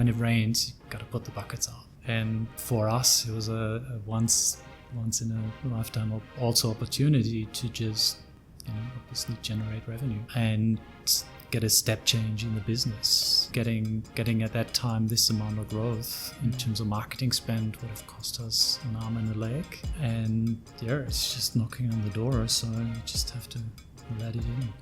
when it rains, you got to put the buckets out. And for us, it was a once in a lifetime also opportunity to just, obviously generate revenue and get a step change in the business. Getting at that time this amount of growth in terms of marketing spend would have cost us an arm and a leg. And it's just knocking on the door, so you just have to let it in.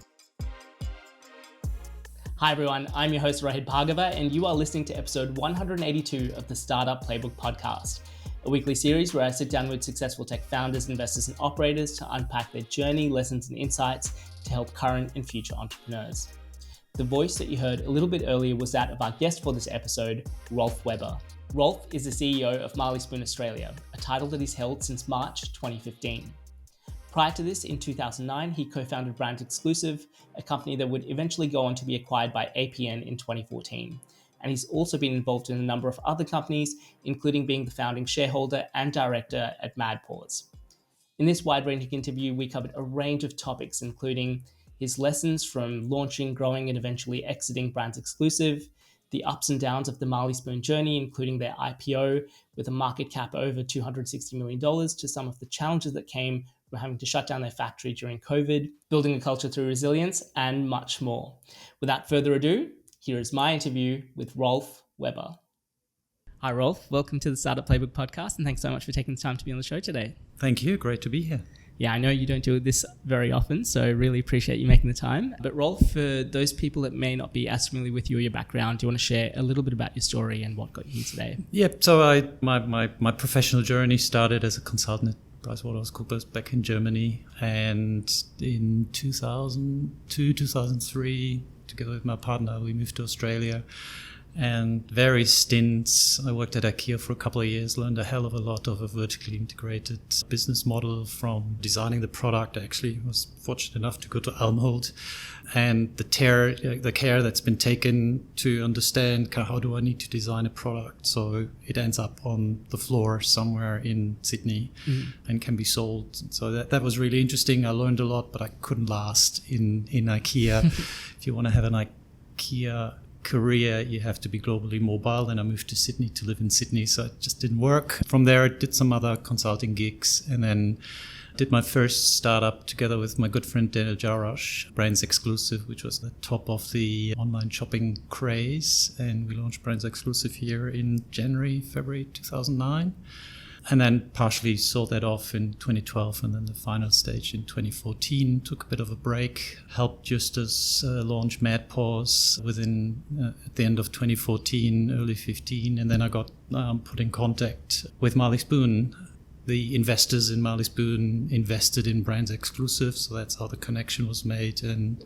Hi everyone, I'm your host Rohit Bhargava, and you are listening to episode 182 of the Startup Playbook podcast, a weekly series where I sit down with successful tech founders, investors, and operators to unpack their journey, lessons, and insights to help current and future entrepreneurs. The voice that you heard a little bit earlier was that of our guest for this episode, Rolf Weber. Rolf is the CEO of Marley Spoon Australia, a title that he's held since March 2015. Prior to this, in 2009, he co-founded BrandsExclusive, a company that would eventually go on to be acquired by APN in 2014. And he's also been involved in a number of other companies, including being the founding shareholder and director at Mad Paws. In this wide-ranging interview, we covered a range of topics, including his lessons from launching, growing, and eventually exiting BrandsExclusive, the ups and downs of the Marley Spoon journey, including their IPO with a market cap over $260 million, to some of the challenges that came from having to shut down their factory during COVID, building a culture through resilience, and much more. Without further ado, here is my interview with Rolf Weber. Hi, Rolf. Welcome to the Startup Playbook podcast, and thanks so much for taking the time to be on the show today. Thank you. Great to be here. Yeah, I know you don't do this very often, so I really appreciate you making the time. But Rolf, for those people that may not be as familiar with you or your background, do you want to share a little bit about your story and what got you here today? Yeah, so my professional journey started as a consultant at PricewaterhouseCoopers back in Germany. And in 2002, 2003, together with my partner, we moved to Australia. And various stints. I worked at IKEA for a couple of years, learned a hell of a lot of a vertically integrated business model from designing the product. I actually was fortunate enough to go to Elmholt, and the care that's been taken to understand kind of how do I need to design a product so it ends up on the floor somewhere in Sydney and can be sold. So that was really interesting. I learned a lot, but I couldn't last in IKEA. If you want to have an IKEA career, you have to be globally mobile. Then I moved to Sydney to live in Sydney, so it just didn't work. From there, I did some other consulting gigs, and then did my first startup together with my good friend Daniel Jarosh, BrandsExclusive, which was the top of the online shopping craze. And we launched BrandsExclusive here in February 2009. And then partially sold that off in 2012, and then the final stage in 2014. Took a bit of a break, helped Justus launch Mad Paws within at the end of 2014, early 15, and then I got put in contact with Marley Spoon. The investors in Marley Spoon invested in BrandsExclusive, so that's how the connection was made. And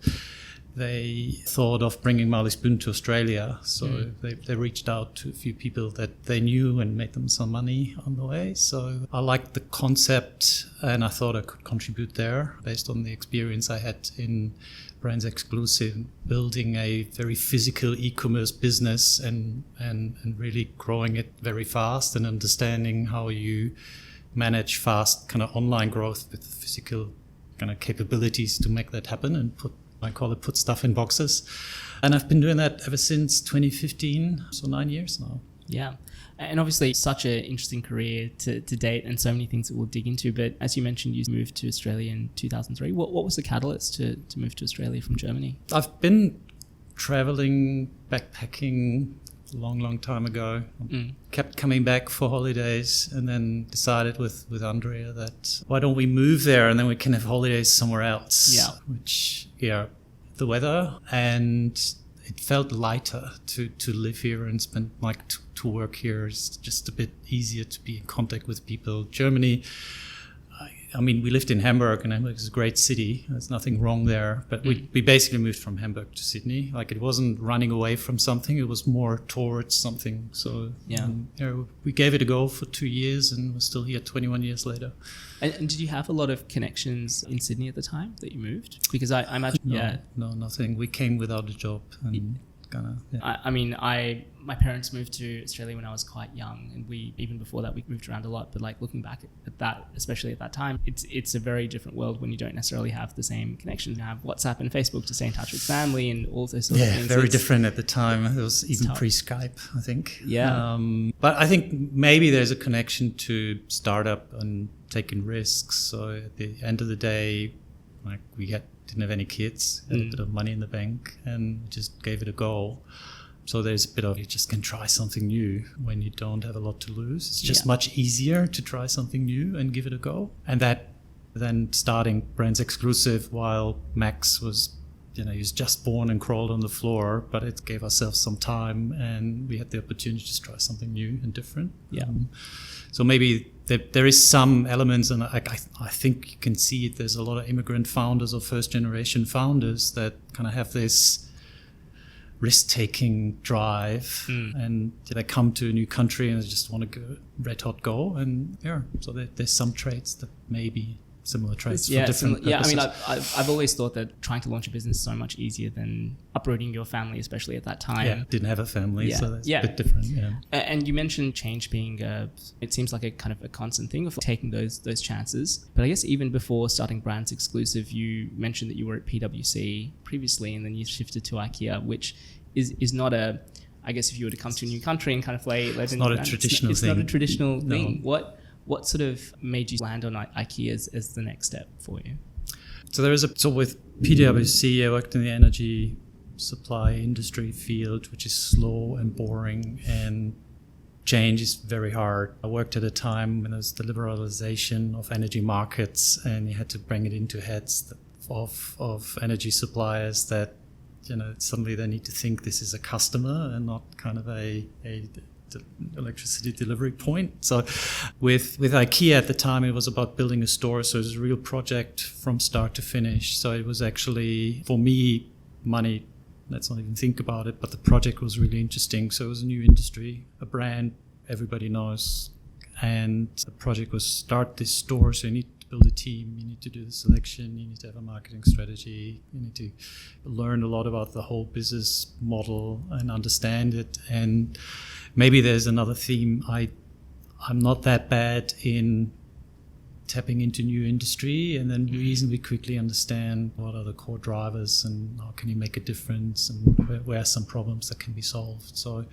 they thought of bringing Marley Spoon to Australia, so they reached out to a few people that they knew and made them some money on the way. So I liked the concept, and I thought I could contribute there based on the experience I had in BrandsExclusive, building a very physical e-commerce business and really growing it very fast, and understanding how you manage fast kind of online growth with physical kind of capabilities to make that happen and put stuff in boxes. And I've been doing that ever since 2015, so 9 years now. Yeah. And obviously such an interesting career to date, and so many things that we'll dig into. But as you mentioned, you moved to Australia in 2003. What was the catalyst to move to Australia from Germany? I've been traveling, backpacking a long time ago. Kept coming back for holidays, and then decided with Andrea that why don't we move there and then we can have holidays somewhere else. The weather, and it felt lighter to live here and spend to work here. It's just a bit easier to be in contact with people. Germany, I mean, we lived in Hamburg, and Hamburg is a great city. There's nothing wrong there. But we basically moved from Hamburg to Sydney. Like, it wasn't running away from something. It was more towards something. So we gave it a go for 2 years, and we're still here 21 years later. And did you have a lot of connections in Sydney at the time that you moved? Because I imagine... No, nothing. We came without a job. And My parents moved to Australia when I was quite young, and even before that we moved around a lot. But like looking back at that, especially at that time, it's a very different world when you don't necessarily have the same connections. You have WhatsApp and Facebook to stay in touch with family and all those sort of things. Yeah, very different at the time. It was even pre-Skype, I think. Yeah. But I think maybe there's a connection to startup and taking risks. So at the end of the day, like didn't have any kids, had a bit of money in the bank, and just gave it a go. So there's a bit of, you just can try something new when you don't have a lot to lose. It's just much easier to try something new and give it a go. And that then starting BrandsExclusive while Max was, he was just born and crawled on the floor, but it gave ourselves some time and we had the opportunity to try something new and different. Yeah. So maybe there is some elements, and I think you can see it. There's a lot of immigrant founders or first generation founders that kind of have this risk-taking drive, and they come to a new country and they just want to go red hot go, and so there's some traits that may be similar traits for different purposes. I've always thought that trying to launch a business is so much easier than uprooting your family, especially at that time. Yeah, didn't have a family, so that's a bit different. Yeah. And you mentioned change being it seems like a kind of a constant thing of taking those chances. But I guess even before starting BrandsExclusive, you mentioned that you were at PwC previously, and then you shifted to IKEA, which is not a, I guess if you were to come to a new country and kind of play, it's not a traditional thing. It's not a traditional thing. What sort of made you land on IKEA as the next step for you? So with PwC, I worked in the energy supply industry field, which is slow and boring, and change is very hard. I worked at a time when there was the liberalization of energy markets, and you had to bring it into heads of energy suppliers that, suddenly they need to think this is a customer and not kind of a electricity delivery point. So with IKEA at the time, it was about building a store. So it was a real project from start to finish. So it was actually, for me, money, let's not even think about it, but the project was really interesting. So it was a new industry, a brand everybody knows. And the project was start this store. So you need to build a team, you need to do the selection, you need to have a marketing strategy, you need to learn a lot about the whole business model and understand it. And maybe there's another theme. I'm not that bad in tapping into new industry and then reasonably quickly understand what are the core drivers and how can you make a difference and where are some problems that can be solved. So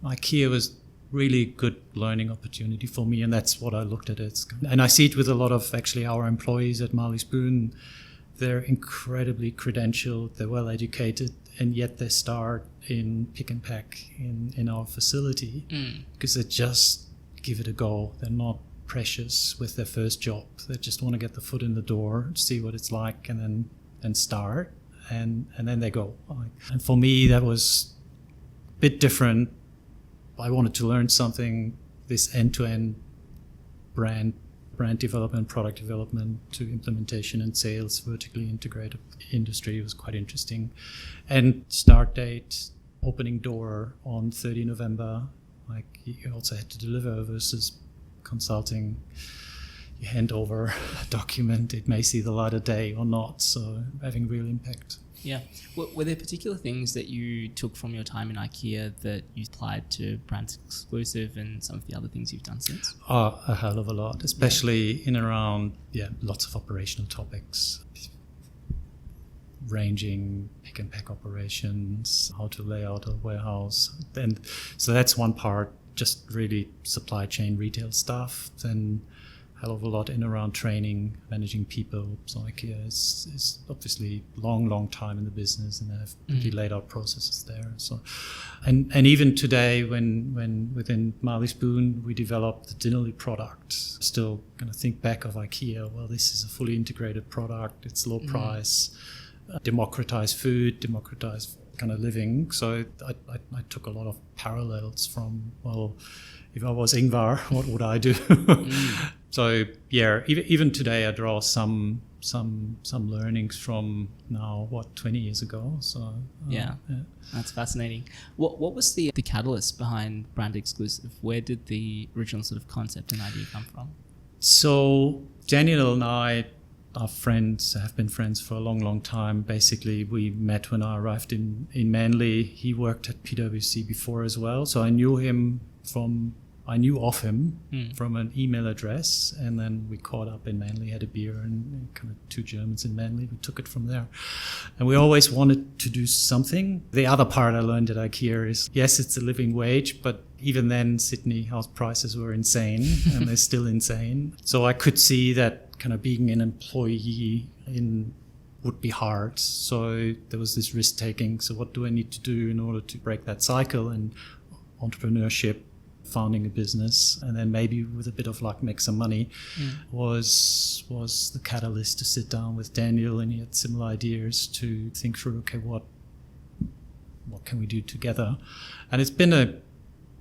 IKEA was really good learning opportunity for me, and that's what I looked at it. And I see it with a lot of actually our employees at Marley Spoon. They're incredibly credentialed, they're well educated, and yet they start in pick and pack in our facility because they just give it a go. They're not precious with their first job. They just want to get the foot in the door, see what it's like, and then start, and then they go. And for me, that was a bit different. I wanted to learn something, this end-to-end brand development, product development to implementation and sales, vertically integrated industry was quite interesting. And start date, opening door on 30 November, like you also had to deliver versus consulting. You hand over a document, it may see the light of day or not, so having real impact. Yeah. Were there particular things that you took from your time in IKEA that you applied to BrandsExclusive and some of the other things you've done since? Oh, a hell of a lot, especially in and around, lots of operational topics, ranging, pick and pack operations, how to lay out a warehouse. And so that's one part, just really supply chain retail stuff. Then hell of a lot in around training, managing people. So IKEA is obviously long time in the business, and they have pretty laid out processes there. So, and even today, when within Marley Spoon we developed the Dinnerly product, still going to think back of IKEA. Well, this is a fully integrated product. It's low price, democratized food, democratized kind of living. So I took a lot of parallels from, well, if I was Ingvar, what would I do? So even today I draw some learnings from now 20 years ago. So that's fascinating. What was the catalyst behind BrandsExclusive? Where did the original sort of concept and idea come from? So Daniel and I our friends, have been friends for a long, long time. Basically, we met when I arrived in Manly. He worked at PwC before as well. So I knew of him from an email address, and then we caught up in Manly, had a beer, and kind of two Germans in Manly. We took it from there. And we always wanted to do something. The other part I learned at IKEA is, yes, it's a living wage, but even then, Sydney house prices were insane, and they're still insane. So I could see that kind of being an employee would be hard. So there was this risk taking. So what do I need to do in order to break that cycle? And entrepreneurship, founding a business, and then maybe with a bit of luck make some money was the catalyst to sit down with Daniel, and he had similar ideas to think through, okay, what can we do together? And it's been a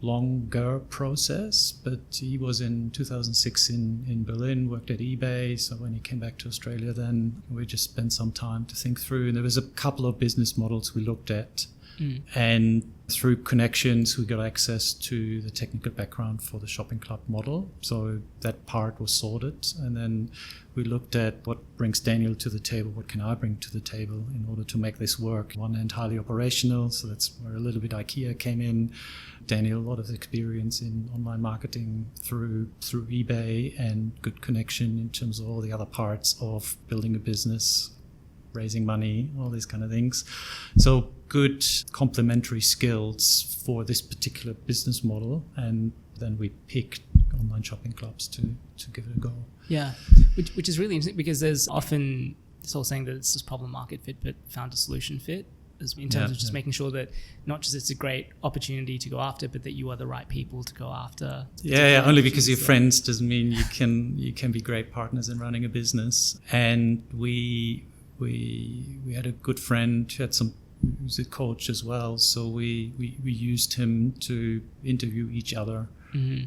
longer process, but he was in 2006 in Berlin, worked at eBay. So when he came back to Australia, then we just spent some time to think through, and there was a couple of business models we looked at. And through connections, we got access to the technical background for the shopping club model. So that part was sorted. And then we looked at what brings Daniel to the table, what can I bring to the table in order to make this work. On one hand, highly operational. So that's where a little bit IKEA came in. Daniel, a lot of experience in online marketing through eBay, and good connection in terms of all the other parts of building a business, raising money, all these kind of things. So good complementary skills for this particular business model. And then we picked online shopping clubs to give it a go. Yeah, which is really interesting, because there's often this whole saying that it's just problem market fit, but founder solution fit, in terms of just making sure that not just it's a great opportunity to go after, but that you are the right people to go after. Only because you're friends doesn't mean you can be great partners in running a business. And we had a good friend who had who's a coach as well. So we used him to interview each other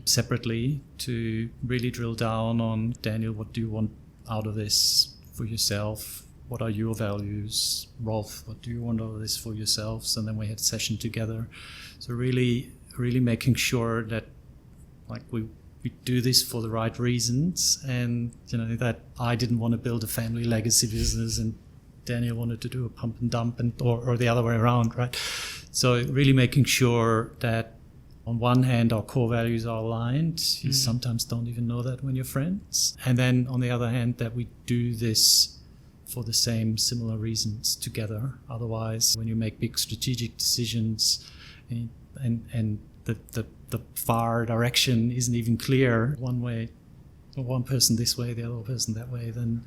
separately to really drill down on, Daniel, what do you want out of this for yourself? What are your values? Rolf, what do you want out of this for yourselves? And then we had a session together. So really, really making sure that we do this for the right reasons, and that I didn't want to build a family legacy business and Daniel wanted to do a pump and dump, or the other way around, right? So really making sure that on one hand our core values are aligned. You sometimes don't even know that when you're friends. And then on the other hand, that we do this for the same similar reasons together. Otherwise, when you make big strategic decisions and the far direction isn't even clear, one way, or one person this way, the other person that way, then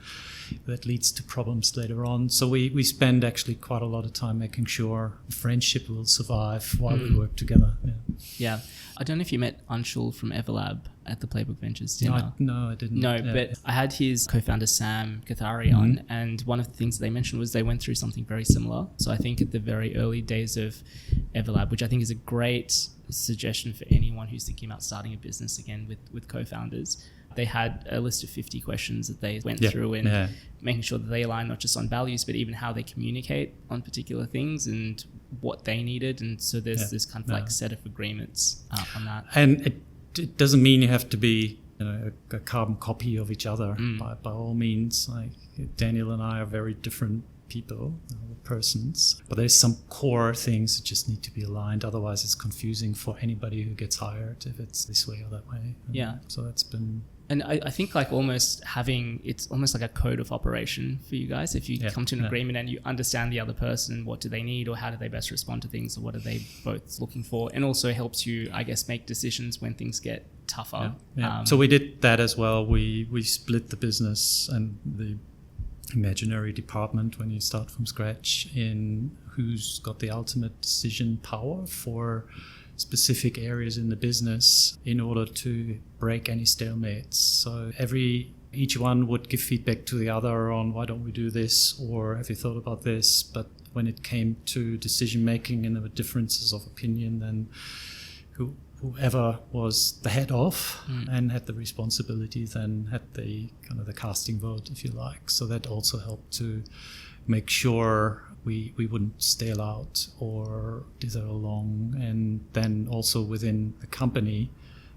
that leads to problems later on. So we spend actually quite a lot of time making sure friendship will survive while we work together. Yeah. I don't know if you met Anshul from Everlab at the Playbook Ventures dinner. No, I didn't. No, but I had his co-founder Sam Kathari on, and one of the things they mentioned was they went through something very similar. So I think at the very early days of Everlab, which I think is a great suggestion for anyone who's thinking about starting a business again with co-founders, they had a list of 50 questions that they went through, and making sure that they align not just on values, but even how they communicate on particular things and what they needed. And so there's this kind of set of agreements on that. And it doesn't mean you have to be a carbon copy of each other by all means. Like Daniel and I are very different people, persons, but there's some core things that just need to be aligned. Otherwise it's confusing for anybody who gets hired if it's this way or that way. So that's been... And I think it's almost like a code of operation for you guys. If you come to an agreement and you understand the other person, what do they need, or how do they best respond to things, or what are they both looking for? And also helps you, I guess, make decisions when things get tougher. So we did that as well. We split the business and the imaginary department, when you start from scratch, in who's got the ultimate decision power for specific areas in the business in order to break any stalemates. So each one would give feedback to the other on, why don't we do this, or have you thought about this? But when it came to decision making and there were differences of opinion, then whoever was the head of and had the responsibility then had the kind of the casting vote, if you like. So that also helped to make sure we wouldn't stale out or dither along. And then also within the company,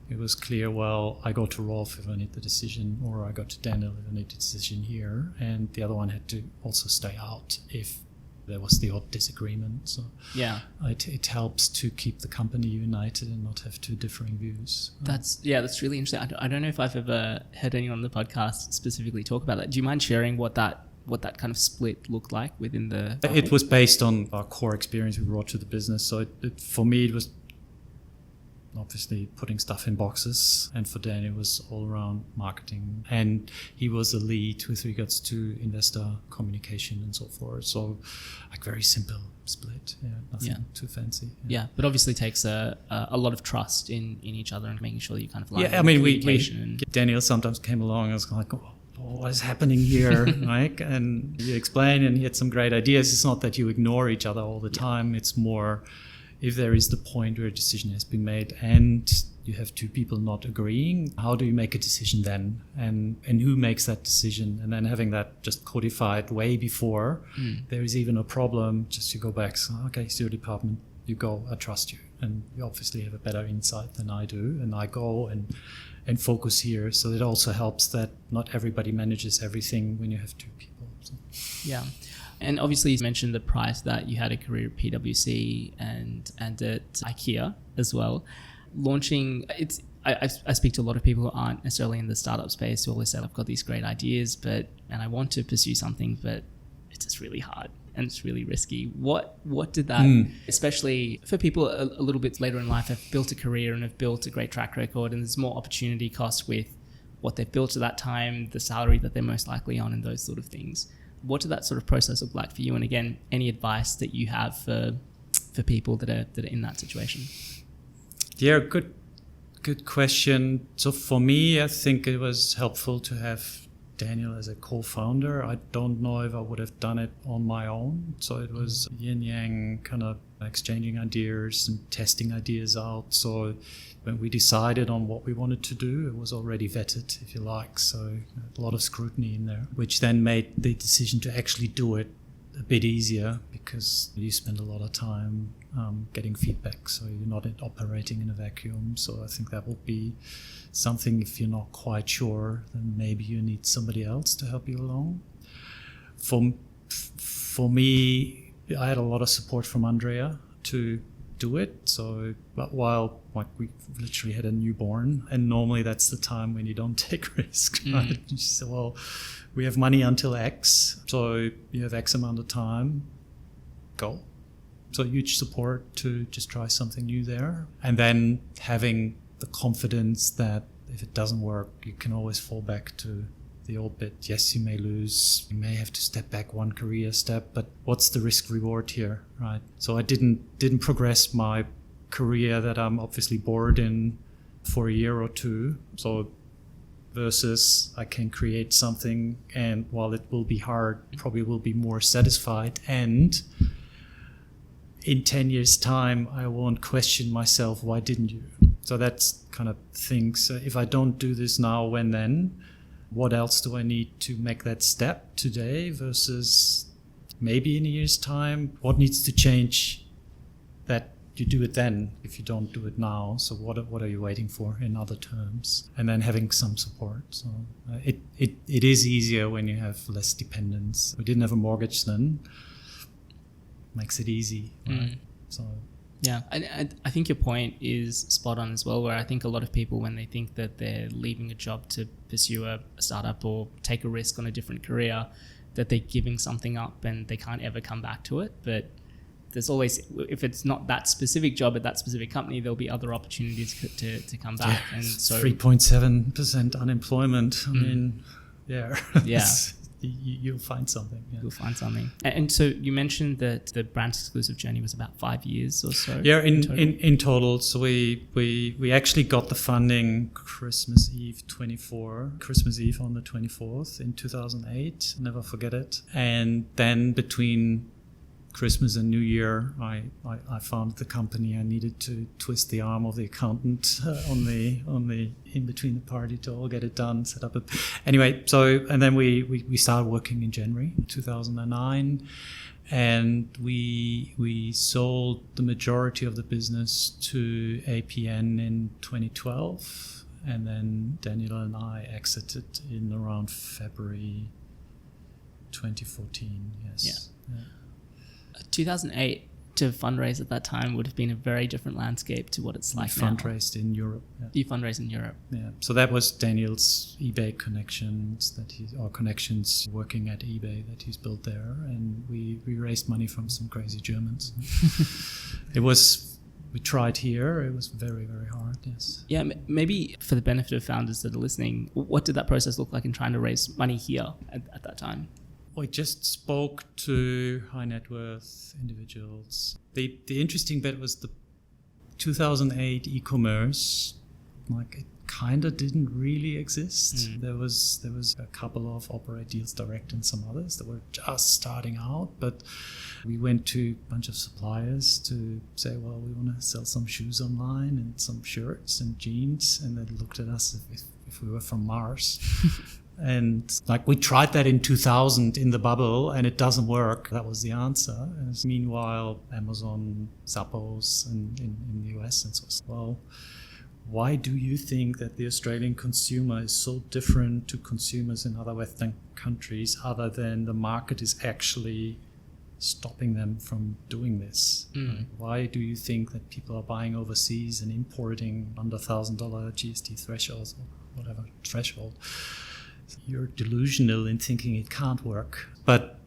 it was clear, well, I go to Rolf if I need the decision, or I go to Daniel if I need the decision here. And the other one had to also stay out if there was the odd disagreement. So yeah, it helps to keep the company united and not have two differing views. That's really interesting. I don't know if I've ever heard anyone on the podcast specifically talk about that. Do you mind sharing what that kind of split looked like within the... It was based on our core experience we brought to the business. So for me, it was obviously putting stuff in boxes, and for Dan it was all around marketing, and he was a lead with regards to investor communication and so forth. So like very simple split, nothing too fancy. But obviously takes a lot of trust in each other and making sure that you kind of like Daniel sometimes came along and was like, what is happening here? Like, and you explain, and he had some great ideas. It's not that you ignore each other all the time. It's more if there is the point where a decision has been made and you have two people not agreeing, how do you make a decision then? And who makes that decision? And then having that just codified way before there is even a problem, just you go back, so, okay, it's your department, you go, I trust you. And you obviously have a better insight than I do. And I go and focus here. So it also helps that not everybody manages everything when you have two people. So. Yeah. And obviously you mentioned the price that you had a career at PwC and at IKEA as well. Launching, I speak to a lot of people who aren't necessarily in the startup space who always say, I've got these great ideas, and I want to pursue something, but it's just really hard and it's really risky. What did that, especially for people a little bit later in life, have built a career and have built a great track record, and there's more opportunity cost with what they've built at that time, the salary that they're most likely on, and those sort of things. What did that sort of process look like for you? And again, any advice that you have for people that are in that situation? Yeah, good question. So for me, I think it was helpful to have Daniel as a co-founder. I don't know if I would have done it on my own. So it was yin-yang, kind of exchanging ideas and testing ideas out. So when we decided on what we wanted to do, it was already vetted, if you like. So a lot of scrutiny in there, which then made the decision to actually do it a bit easier, because you spend a lot of time getting feedback. So you're not operating in a vacuum. So I think that will be something, if you're not quite sure, then maybe you need somebody else to help you along. For me, I had a lot of support from Andrea to do it. So while we literally had a newborn, and normally that's the time when you don't take risks, right? She said, well, we have money until X, so you have X amount of time, go. So huge support to just try something new there. And then having the confidence that if it doesn't work, you can always fall back to the old bit. Yes, you may lose, you may have to step back one career step, but what's the risk reward here, right? So I didn't progress my career that I'm obviously bored in for a year or two. So versus I can create something, and while it will be hard, probably will be more satisfied, and in 10 years time I won't question myself, why didn't you? So that's kind of things. So if I don't do this now, when then? What else do I need to make that step today versus maybe in a year's time? What needs to change that you do it then if you don't do it now? So what are you waiting for in other terms? And then having some support. So it is easier when you have less dependence. We didn't have a mortgage then. Makes it easy, right? So. Yeah, I think your point is spot on as well, where I think a lot of people, when they think that they're leaving a job to pursue a startup or take a risk on a different career, that they're giving something up and they can't ever come back to it. But there's always, if it's not that specific job at that specific company, there'll be other opportunities to come back. Yeah, and so 3.7% unemployment. I mean, yeah. You'll find something. Yeah. You'll find something. And so you mentioned that the BrandsExclusive journey was about 5 years or so. Yeah, in total. So we actually got the funding Christmas Eve on the 24th in 2008. Never forget it. And then between Christmas and New Year, I founded the company. I needed to twist the arm of the accountant on the in between the party to all get it done, set up anyway. So, and then we started working in January 2009, and we sold the majority of the business to APN in 2012, and then Daniel and I exited in around February 2014. Yes. Yeah. 2008 to fundraise at that time would have been a very different landscape to what it's like now. Fundraised in Europe. Yeah. You fundraised in Europe. Yeah. So that was Daniel's eBay connections connections working at eBay that he's built there, and we raised money from some crazy Germans. We tried here. It was very, very hard. Yes. Yeah. Maybe for the benefit of founders that are listening, what did that process look like in trying to raise money here at that time? We just spoke to high net worth individuals. The interesting bit was the 2008 e-commerce, like it kind of didn't really exist. There was a couple of Operate Deals Direct and some others that were just starting out, but we went to a bunch of suppliers to say, well, we want to sell some shoes online and some shirts and jeans, and they looked at us if we were from Mars. And like we tried that in 2000 in the bubble and it doesn't work. That was the answer. And meanwhile, Amazon, Zappos and in the US and so on. Well, why do you think that the Australian consumer is so different to consumers in other Western countries other than the market is actually stopping them from doing this? Like, why do you think that people are buying overseas and importing under $1,000 GST thresholds or whatever threshold? You're delusional in thinking it can't work. But,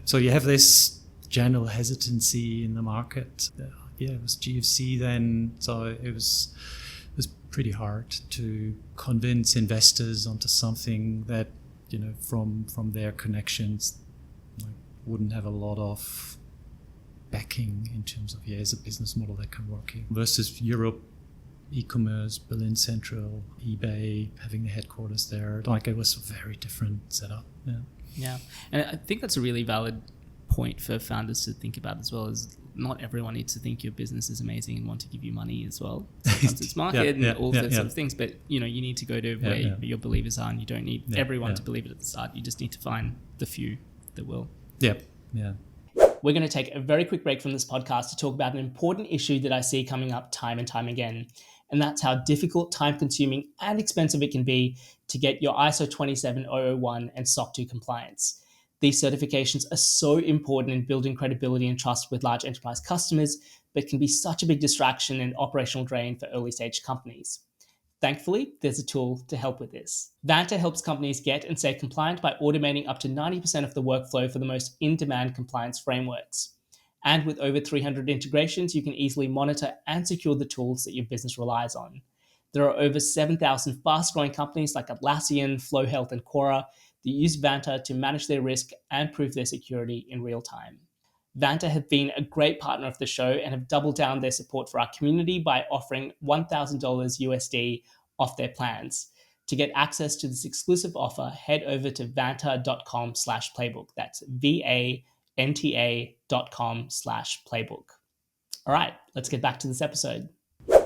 so you have this general hesitancy in the market. It was GFC then, so it was pretty hard to convince investors onto something that, from their connections, wouldn't have a lot of backing in terms of, it's a business model that can work here. Versus Europe, e-commerce, Berlin Central, eBay, having the headquarters there. It was a very different setup. Yeah. And I think that's a really valid point for founders to think about as well, is not everyone needs to think your business is amazing and want to give you money as well. Sometimes it's market and all those sort of things, but you need to go to where your believers are, and you don't need everyone to believe it at the start. You just need to find the few that will. Yeah. We're going to take a very quick break from this podcast to talk about an important issue that I see coming up time and time again. And that's how difficult, time-consuming, and expensive it can be to get your ISO 27001 and SOC 2 compliance. These certifications are so important in building credibility and trust with large enterprise customers, but can be such a big distraction and operational drain for early-stage companies. Thankfully, there's a tool to help with this. Vanta helps companies get and stay compliant by automating up to 90% of the workflow for the most in-demand compliance frameworks. And with over 300 integrations, you can easily monitor and secure the tools that your business relies on. There are over 7,000 fast-growing companies like Atlassian, Flow Health, and Quora that use Vanta to manage their risk and prove their security in real time. Vanta have been a great partner of the show and have doubled down their support for our community by offering $1,000 USD off their plans. To get access to this exclusive offer, head over to vanta.com/playbook. That's VANTA.com/playbook. All right, let's get back to this episode.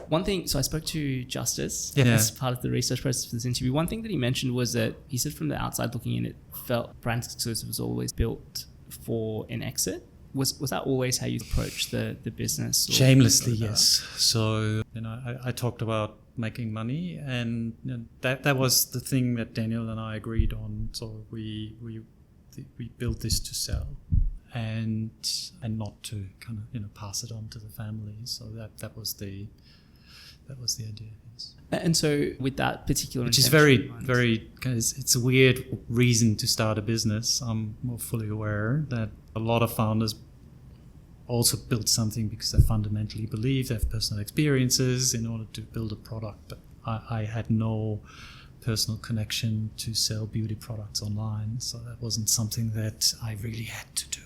One thing, so I spoke to Justice as part of the research process for this interview. One thing that he mentioned was that he said from the outside looking in, it felt BrandsExclusive was always built for an exit. Was that always how you approached the business? Shamelessly, yes. So, I talked about making money, and that was the thing that Daniel and I agreed on. So we built this to sell and not to kind of pass it on to the family. So that was the idea. Yes. And so with that particular, which is very it's a weird reason to start a business. I'm more fully aware that a lot of founders also build something because they fundamentally believe they have personal experiences in order to build a product. But I had no personal connection to sell beauty products online, so that wasn't something that I really had to do.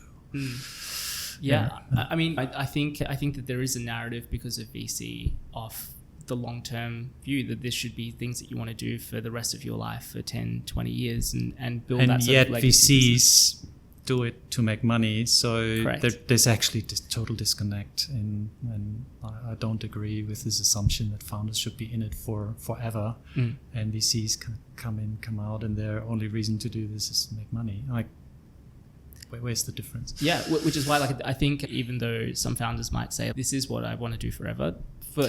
Yeah. I mean, I think that there is a narrative because of VC of the long-term view that this should be things that you want to do for the rest of your life for 10, 20 years and build that sort of legacy. And yet VCs do it to make money. So Correct. there's actually this total disconnect, and I don't agree with this assumption that founders should be in it forever, and VCs can come in, come out, and their only reason to do this is to make money. Like, where's the difference? Yeah, which is why, like, I think even though some founders might say this is what I want to do forever, for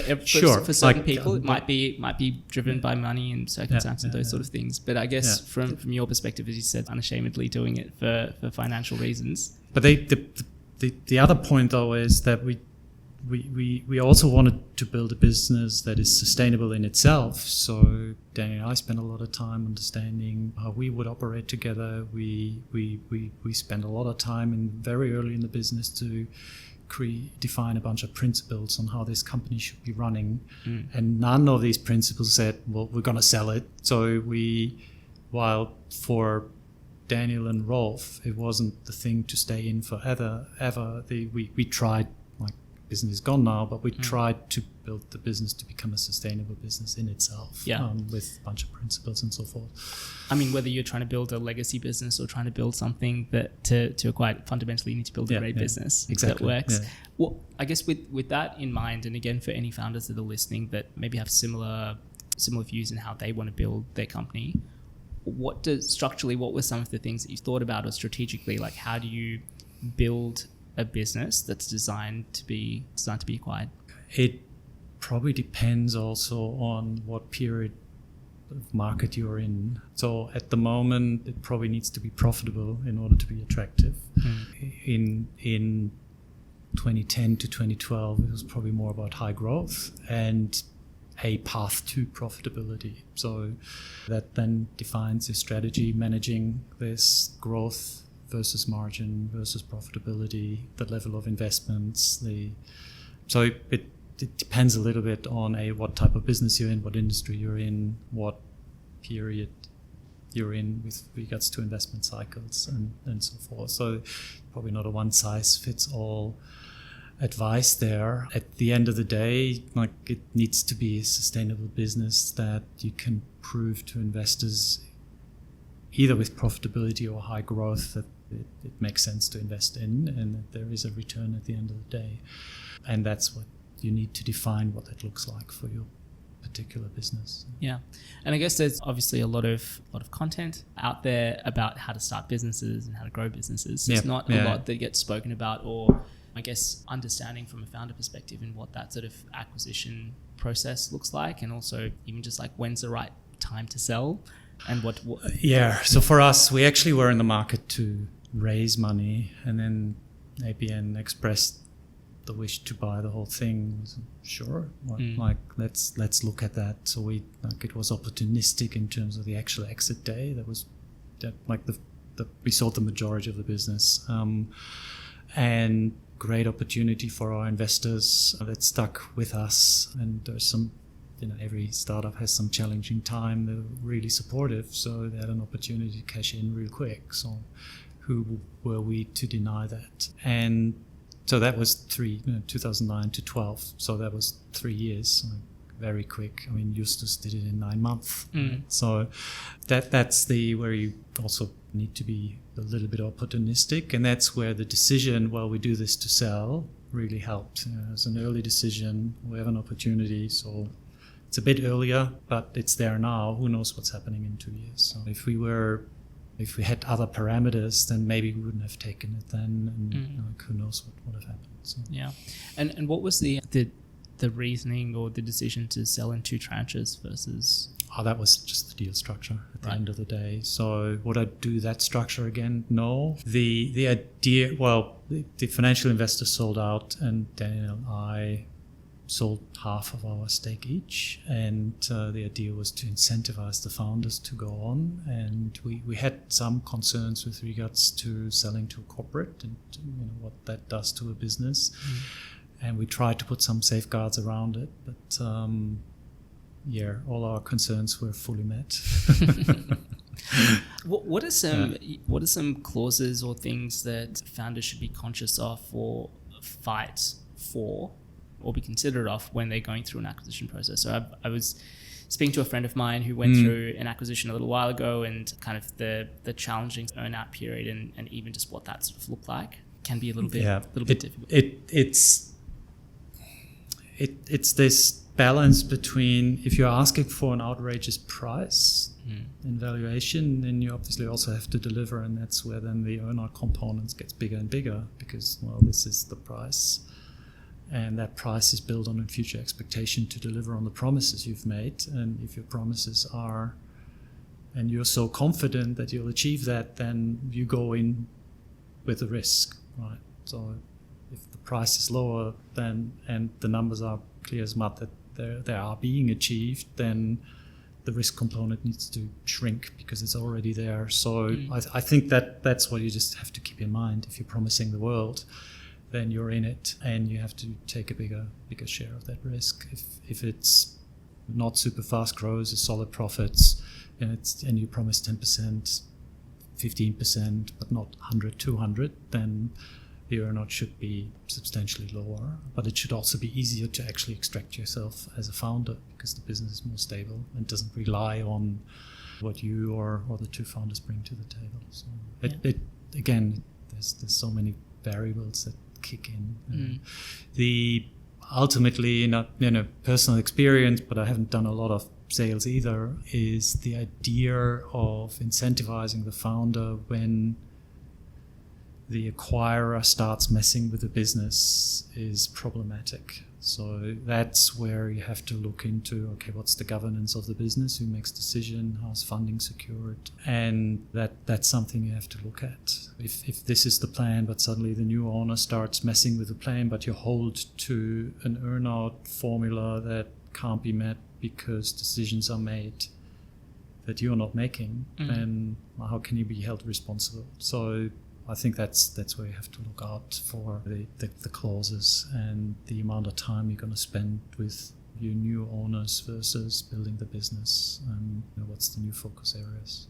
certain people, it might be driven by money and circumstance and those sort of things. But I guess from your perspective, as you said, unashamedly doing it for financial reasons. But the other point though is that we also wanted to build a business that is sustainable in itself. So Danny and I spent a lot of time understanding how we would operate together. We spent a lot of time very early in the business to define a bunch of principles on how this company should be running, and none of these principles said, well, we're going to sell it. So while for Daniel and Rolf, it wasn't the thing to stay in forever. We tried, like, business is gone now, but we tried to build the business to become a sustainable business in itself, with a bunch of principles and so forth. I mean, whether you're trying to build a legacy business or trying to build something that to acquire, fundamentally you need to build a great business that works. Yeah. Well, I guess with that in mind, and again, for any founders that are listening that maybe have similar views in how they want to build their company, what were some of the things that you thought about, or strategically, like, how do you build a business that's designed to be acquired? It probably depends also on what period of market you're in. So at the moment, it probably needs to be profitable in order to be attractive. In 2010 to 2012, it was probably more about high growth and a path to profitability. So that then defines your strategy, managing this growth versus margin versus profitability, the level of investments. So it depends a little bit on what type of business you're in, what industry you're in, what period you're in with regards to investment cycles and so forth. So probably not a one-size-fits-all advice there. At the end of the day, like, it needs to be a sustainable business that you can prove to investors, either with profitability or high growth, that it makes sense to invest in, and that there is a return at the end of the day. And that's what you need to define, what that looks like for your particular business. Yeah. And I guess there's obviously a lot of content out there about how to start businesses and how to grow businesses. There's not a lot that gets spoken about, or I guess understanding from a founder perspective and what that sort of acquisition process looks like, and also even just like when's the right time to sell, and what so for us, we actually were in the market to raise money, and then ABN expressed the wish to buy the whole thing. Sure, like let's look at that. So it was opportunistic in terms of the actual exit day. We sold the majority of the business, and great opportunity for our investors that stuck with us. And there's some, every startup has some challenging time. They're really supportive, so they had an opportunity to cash in real quick. So who were we to deny that? And so that was 2009 to 12. So that was 3 years, very quick. I mean, Justus did it in 9 months. So that's where you also need to be a little bit opportunistic, and that's where the decision, well, we do this to sell, really helped. It's an early decision. We have an opportunity, so it's a bit earlier, but it's there now. Who knows what's happening in 2 years? So if we had other parameters, then maybe we wouldn't have taken it then, and who knows what would have happened. So. Yeah, and what was the reasoning or the decision to sell in 2 tranches versus? That was just the deal structure at the end of the day. So would I do that structure again? No. The idea, well, the financial investor sold out, and Daniel and I sold half of our stake each, and the idea was to incentivize the founders to go on. And we had some concerns with regards to selling to a corporate and what that does to a business. And we tried to put some safeguards around it, but all our concerns were fully met. What are some clauses or things that founders should be conscious of or fight for, or be considerate of when they're going through an acquisition process? So I was speaking to a friend of mine who went through an acquisition a little while ago, and kind of the challenging earn-out period and even just what that sort of looked like can be a little bit difficult. It's this balance between, if you're asking for an outrageous price in valuation, then you obviously also have to deliver, and that's where then the earn-out components gets bigger and bigger, because, well, this is the price, and that price is built on a future expectation to deliver on the promises you've made. And if your promises are, and you're so confident that you'll achieve that, then you go in with a risk, right? So if the price is lower than, and the numbers are clear as mud that they are being achieved, then the risk component needs to shrink because it's already there. So I think that's what you just have to keep in mind. If you're promising the world, then you're in it, and you have to take a bigger share of that risk. If it's not super fast grows, it's solid profits, and you promise 10%, 15%, but not 100, 200, then the earn-out should be substantially lower. But it should also be easier to actually extract yourself as a founder, because the business is more stable and doesn't rely on what you or the two founders bring to the table. So again, there's so many variables that kick in. The ultimately, not personal experience, but I haven't done a lot of sales either, is the idea of incentivizing the founder when the acquirer starts messing with the business is problematic. So that's where you have to look into, okay, what's the governance of the business? Who makes decision? How's funding secured? And that's something you have to look at. If this is the plan, but suddenly the new owner starts messing with the plan, but you hold to an earn-out formula that can't be met because decisions are made that you're not making, then how can you be held responsible? So I think that's where you have to look out for the clauses and the amount of time you're going to spend with your new owners versus building the business, and what's the new focus areas.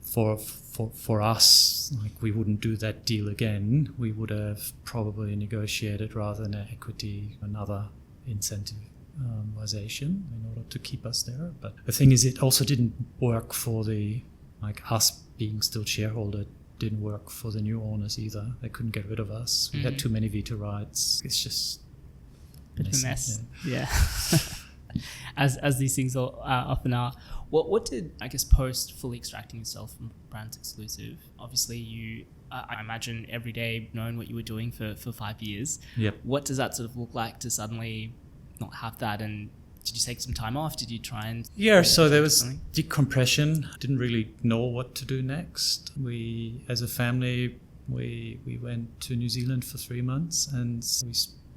For us, like, we wouldn't do that deal again. We would have probably negotiated, rather than equity, another incentivization in order to keep us there. But the thing is, it also didn't work for us being still shareholder. Didn't work for the new owners either. They couldn't get rid of us. We had too many veto rights. It's just a mess. Yeah. as these things often are. What did, I guess, post fully extracting yourself from BrandsExclusive? Obviously, you, I imagine, every day knowing what you were doing for 5 years. Yep. What does that sort of look like to suddenly not have that? And did you take some time off? Did you try and... Yeah, so there was decompression. Didn't really know what to do next. We, as a family, we went to New Zealand for 3 months, and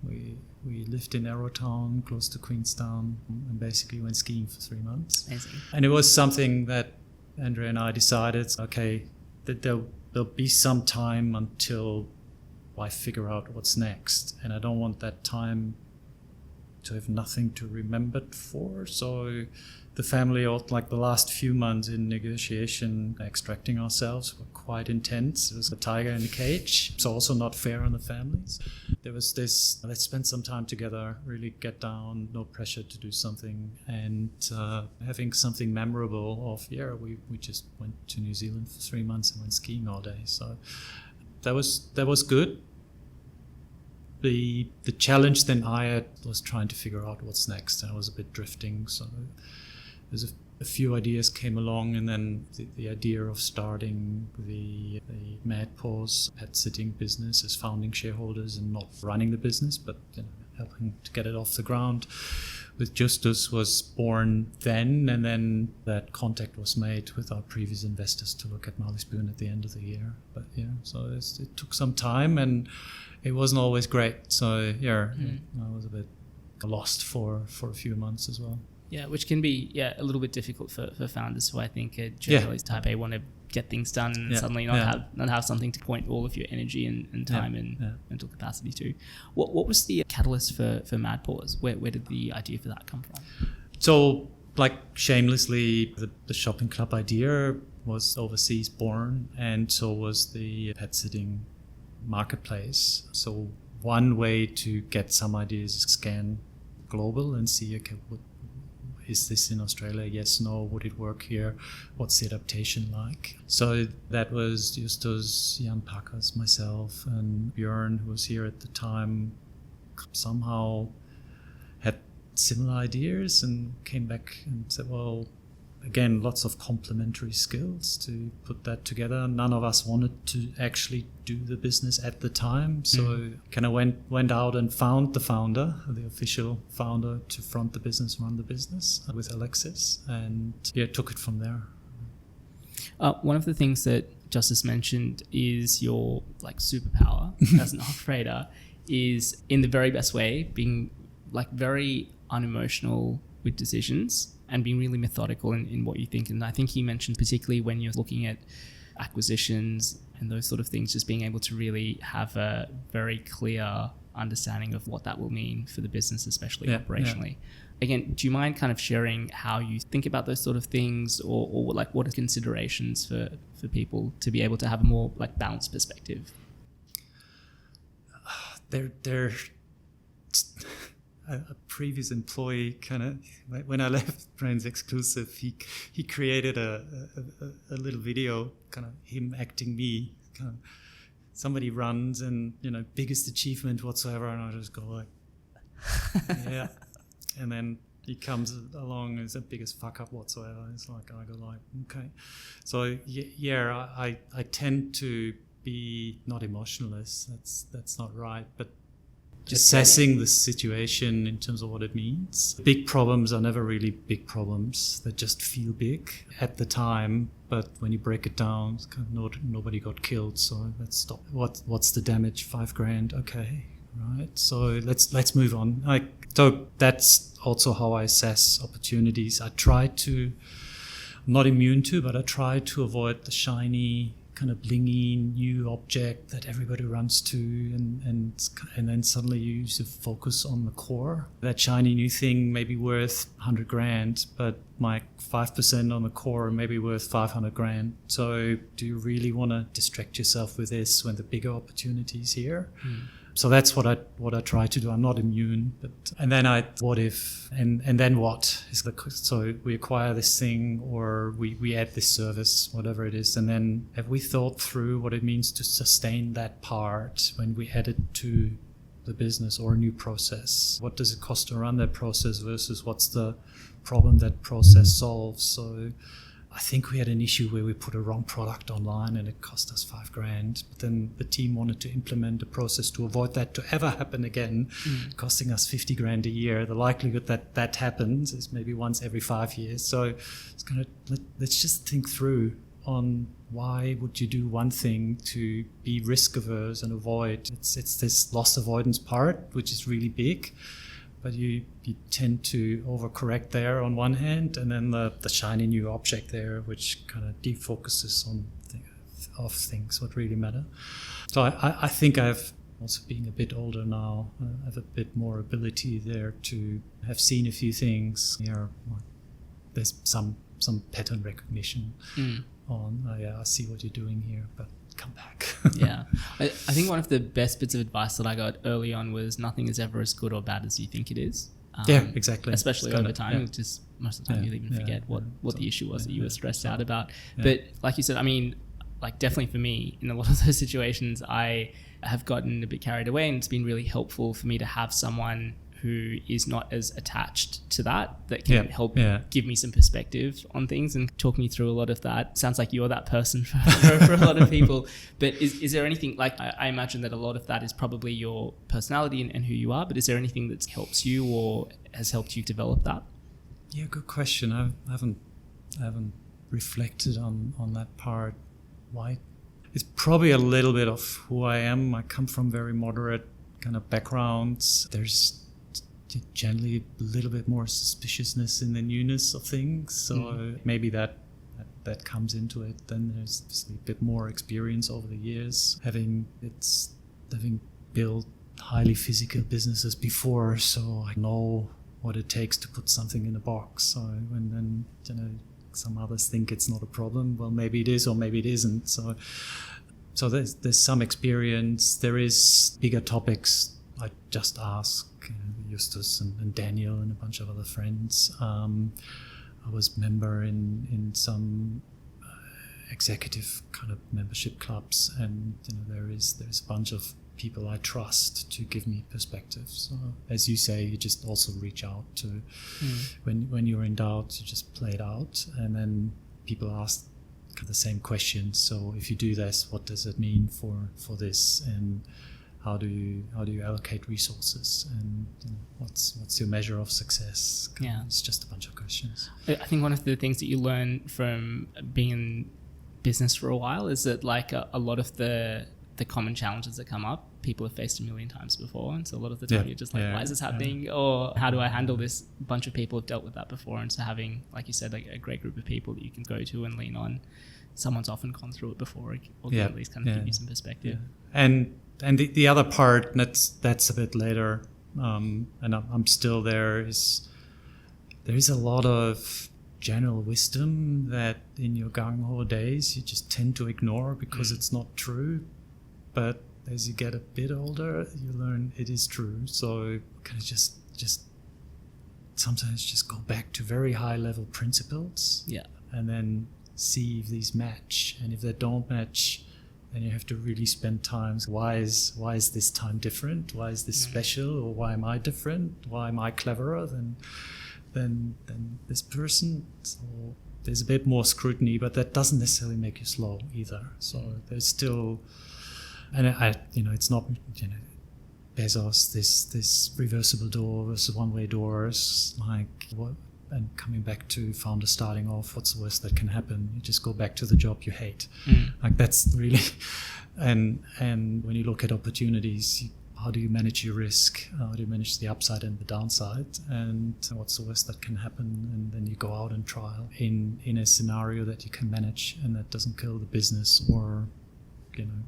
we lived in Arrowtown, close to Queenstown, and basically went skiing for 3 months. Amazing. And it was something that Andrea and I decided, okay, that there'll be some time until I figure out what's next, and I don't want that time to have nothing to remember for. So the family, like the last few months in negotiation, extracting ourselves, were quite intense. It was a tiger in a cage. It's also not fair on the families. There was this, let's spend some time together, really get down, no pressure to do something, and having something memorable of, we just went to New Zealand for 3 months and went skiing all day. So that was good. The challenge then I had was trying to figure out what's next, and I was a bit drifting. So there's a few ideas came along, and then the idea of starting the Mad Paws pet sitting business as founding shareholders and not running the business, but helping to get it off the ground with Justus was born then, and then that contact was made with our previous investors to look at Marley Spoon at the end of the year. But so it took some time, and it wasn't always great. So I was a bit lost for a few months as well. Yeah, which can be a little bit difficult for founders who I think are generally type A, want to get things done and suddenly not have something to point all of your energy and time and mental capacity to. What was the catalyst for Mad Paws? Where did the idea for that come from? So, like, shamelessly, the shopping club idea was overseas born, and so was the pet sitting marketplace. So one way to get some ideas is scan global and see, okay, is this in Australia? Yes, no. Would it work here? What's the adaptation like? So that was Justus, Jan Packers, myself, and Björn, who was here at the time, somehow had similar ideas and came back and said, well, again, lots of complementary skills to put that together. None of us wanted to actually do the business at the time. So kind of went out and found the founder, the official founder, to front the business, run the business with Alexis, and took it from there. One of the things that Justice mentioned is your like superpower as an operator is, in the very best way, being like very unemotional with decisions and being really methodical in what you think. And I think he mentioned particularly when you're looking at acquisitions and those sort of things, just being able to really have a very clear understanding of what that will mean for the business, especially operationally. Again, do you mind kind of sharing how you think about those sort of things, or like what are considerations for people to be able to have a more like balanced perspective? They're a previous employee kind of, when I left BrandsExclusive, he created a little video, kind of him acting me, kind of somebody runs and, biggest achievement whatsoever, and I just go like, yeah. And then he comes along as the biggest fuck up whatsoever. It's like, I go like, okay. So I tend to be not emotionless. That's not right, but assessing the situation in terms of what it means. Big problems are never really big problems. They just feel big at the time, but when you break it down, it's kind of nobody got killed, so let's stop. What's the damage? $5,000. Okay, right. So let's move on. So that's also how I assess opportunities. I try to, I'm not immune to, but I try to avoid the shiny, kind of blingy new object that everybody runs to, and then suddenly you use to focus on the core. That shiny new thing may be worth $100,000, but my 5% on the core may be worth $500,000. So do you really want to distract yourself with this when the bigger opportunity is here? So that's what I try to do. I'm not immune, and then what if, and then what is so we acquire this thing, or we add this service, whatever it is, and then have we thought through what it means to sustain that part when we add it to the business or a new process? What does it cost to run that process versus what's the problem that process solves? So I think we had an issue where we put a wrong product online and it cost us $5,000. But then the team wanted to implement a process to avoid that to ever happen again, costing us $50,000 a year. The likelihood that happens is maybe once every 5 years. So it's kind of, let's just think through on why would you do one thing to be risk averse and avoid. It's this loss avoidance part, which is really big. But you tend to overcorrect there on one hand, and then the shiny new object there, which kind of defocuses on things what really matter. So I think I've also, being a bit older now, I have a bit more ability there to have seen a few things. There's some pattern recognition on, I see what you're doing here, but come back. Yeah. I think one of the best bits of advice that I got early on was nothing is ever as good or bad as you think it is. Exactly. Especially over time, just most of the time you even forget what the issue was that you were stressed out about. But like you said, I mean, like definitely for me, in a lot of those situations, I have gotten a bit carried away, and it's been really helpful for me to have someone who is not as attached to that can help give me some perspective on things and talk me through a lot of that. Sounds like you're that person for a lot of people. But is there anything, like I imagine that a lot of that is probably your personality and who you are, but is there anything that helps you or has helped you develop that? Yeah, good question. I haven't reflected on that part. Why? It's probably a little bit of who I am. I come from very moderate kind of backgrounds. There's generally a little bit more suspiciousness in the newness of things, so maybe that comes into it. Then there's a bit more experience over the years, having built highly physical businesses before, so I know what it takes to put something in a box. So when then some others think it's not a problem, well, maybe it is or maybe it isn't. So there's some experience. There is bigger topics. I just ask Justus and Daniel and a bunch of other friends. I was member in some executive kind of membership clubs, and there's a bunch of people I trust to give me perspective. So as you say, you just also reach out to when you're in doubt, you just play it out, and then people ask the same questions. So if you do this, what does it mean for this, and how do you allocate resources, and what's your measure of success? It's just a bunch of questions. I think one of the things that you learn from being in business for a while is that like a lot of the common challenges that come up, people have faced a million times before, and so a lot of the time you're just like, why is this happening, or how do I handle this? A bunch of people have dealt with that before, and so having, like you said, like a great group of people that you can go to and lean on, someone's often gone through it before, or can at least kind of give you some perspective. And the other part that's a bit later, and I'm still there, is there is a lot of general wisdom that in your gung-ho days you just tend to ignore because it's not true. But as you get a bit older, you learn it is true. So kind of just sometimes just go back to very high level principles, and then see if these match. And if they don't match, then you have to really spend time. Why is this time different? Why is this special? Or why am I different? Why am I cleverer than this person? So there's a bit more scrutiny, but that doesn't necessarily make you slow either. So there's still, and it's not, Bezos, this reversible door versus one-way doors, like what? And coming back to founder starting off, what's the worst that can happen? You just go back to the job you hate. Like that's really, and when you look at opportunities, how do you manage your risk? How do you manage the upside and the downside? And what's the worst that can happen? And then you go out and trial in a scenario that you can manage and that doesn't kill the business or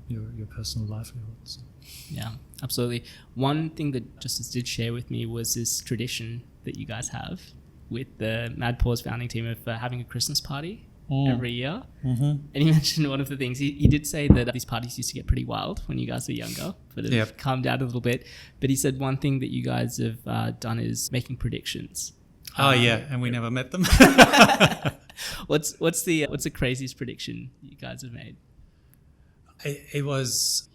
your personal livelihood. So. Yeah, absolutely. One thing that Justice did share with me was this tradition that you guys have with the Mad Paws founding team of having a Christmas party every year. And he mentioned one of the things, he did say that these parties used to get pretty wild when you guys were younger, but have calmed down a little bit. But he said one thing that you guys have done is making predictions. And we never met them. What's the craziest prediction you guys have made? It was,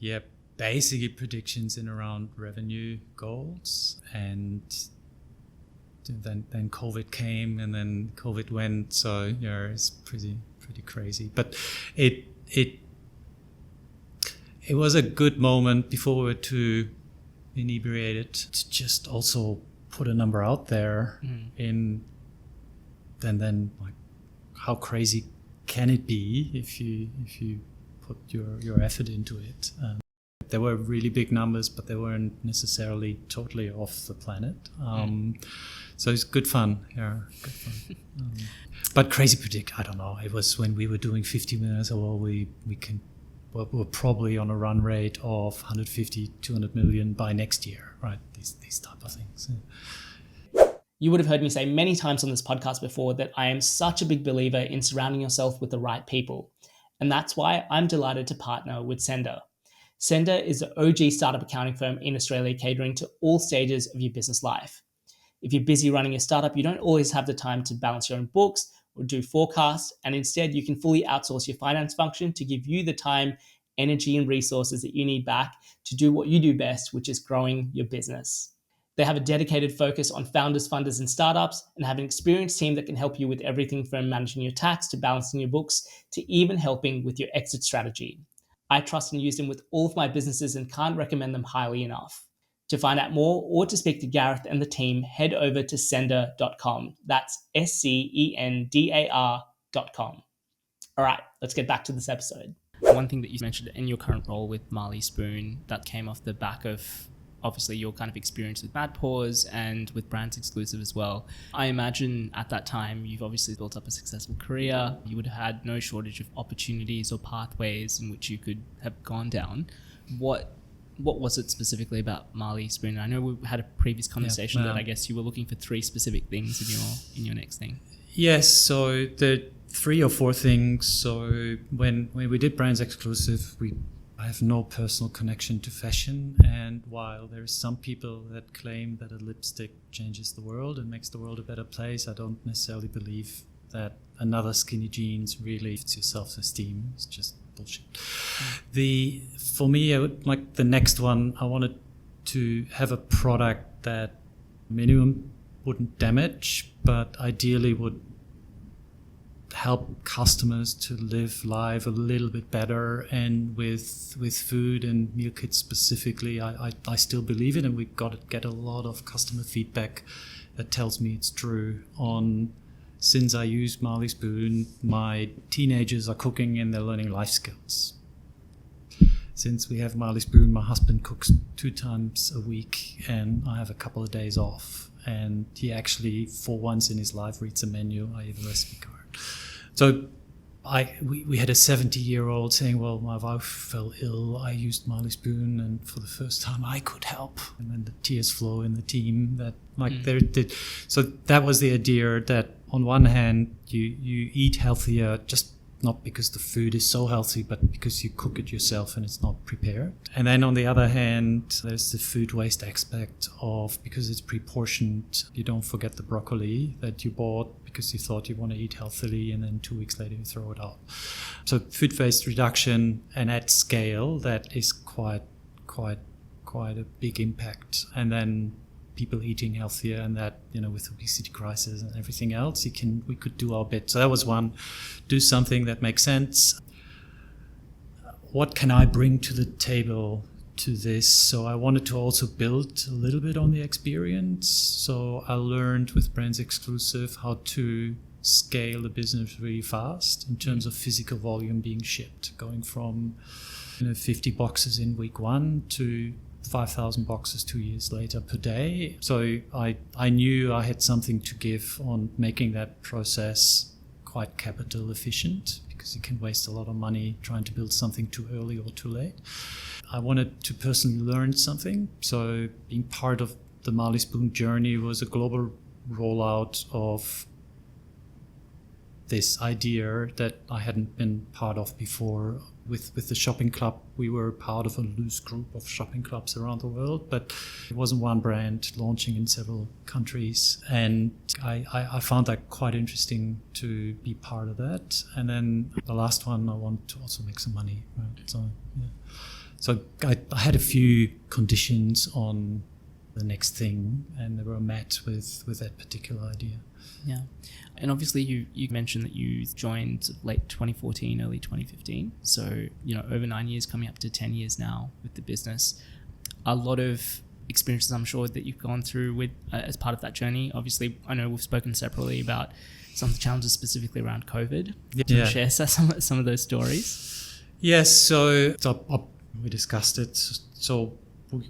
basically predictions in around revenue goals, and then COVID came, and then COVID went, so it's pretty crazy. But it was a good moment before we were too inebriated to just also put a number out there. And then like, how crazy can it be if you put your effort into it? There were really big numbers, but they weren't necessarily totally off the planet. So it's good fun. Good fun. But crazy predict, I don't know. It was when we were doing 50 minutes, we're probably on a run rate of 150, 200 million by next year, right? These type of things. You would have heard me say many times on this podcast before that I am such a big believer in surrounding yourself with the right people. And that's why I'm delighted to partner with Sender. Sender is the OG startup accounting firm in Australia, catering to all stages of your business life. If you're busy running your startup, you don't always have the time to balance your own books or do forecasts, and instead you can fully outsource your finance function to give you the time, energy, and resources that you need back to do what you do best, which is growing your business. They have a dedicated focus on founders, funders, and startups, and have an experienced team that can help you with everything from managing your tax to balancing your books to even helping with your exit strategy. I trust and use them with all of my businesses and can't recommend them highly enough. To find out more or to speak to Gareth and the team, head over to sender.com. That's SCENDAR.com. All right, let's get back to this episode. One thing that you mentioned in your current role with Marley Spoon, that came off the back of obviously your kind of experience with Mad Paws and with BrandsExclusive as well. I imagine at that time, you've obviously built up a successful career. You would have had no shortage of opportunities or pathways in which you could have gone down. What was it specifically about Marley Spoon? I know we had a previous conversation that I guess you were looking for 3 specific things in your next thing. Yes, so the 3 or 4 things. So when we did BrandsExclusive, we I have no personal connection to fashion, and while there are some people that claim that a lipstick changes the world and makes the world a better place, I don't necessarily believe that another skinny jeans really lifts your self-esteem. It's just bullshit. For me, like the next one, I wanted to have a product that minimum wouldn't damage, but ideally would help customers to live life a little bit better. And with food and meal kits specifically, I still believe it, and we get a lot of customer feedback that tells me it's true. Since I use Marley Spoon, my teenagers are cooking and they're learning life skills. Since we have Marley Spoon, my husband cooks 2 times a week and I have a couple of days off, and he actually for once in his life reads a menu, i.e. the recipe card. So we had a 70-year-old saying, well, my wife fell ill, I used Marley Spoon, and for the first time I could help. And then the tears flow in the team that so that was the idea that on one hand you eat healthier, just not because the food is so healthy, but because you cook it yourself and it's not prepared. And then on the other hand, there's the food waste aspect of, because it's pre-portioned, you don't forget the broccoli that you bought because you thought you want to eat healthily, and then 2 weeks later you throw it out. So food waste reduction, and at scale, that is quite a big impact. And then people eating healthier, and that, with obesity crisis and everything else, we could do our bit. So that was one, do something that makes sense. What can I bring to the table to this? So I wanted to also build a little bit on the experience. So I learned with BrandsExclusive how to scale the business really fast in terms of physical volume being shipped, going from 50 boxes in week 1 to 5,000 boxes 2 years later per day. So I knew I had something to give on making that process quite capital efficient, because you can waste a lot of money trying to build something too early or too late. I wanted to personally learn something. So being part of the Marley Spoon journey was a global rollout of this idea that I hadn't been part of before. With the shopping club, we were part of a loose group of shopping clubs around the world, but it wasn't one brand launching in several countries. And I found that quite interesting to be part of that. And then the last one, I want to also make some money. Right? So I had a few conditions on the next thing, and they were met with that particular idea. Yeah. And obviously you mentioned that you joined late 2014, early 2015. So, over 9 years, coming up to 10 years now with the business. A lot of experiences, I'm sure, that you've gone through with as part of that journey. Obviously, I know we've spoken separately about some of the challenges specifically around COVID. Yeah. Share some of those stories. Yes. So we discussed it. So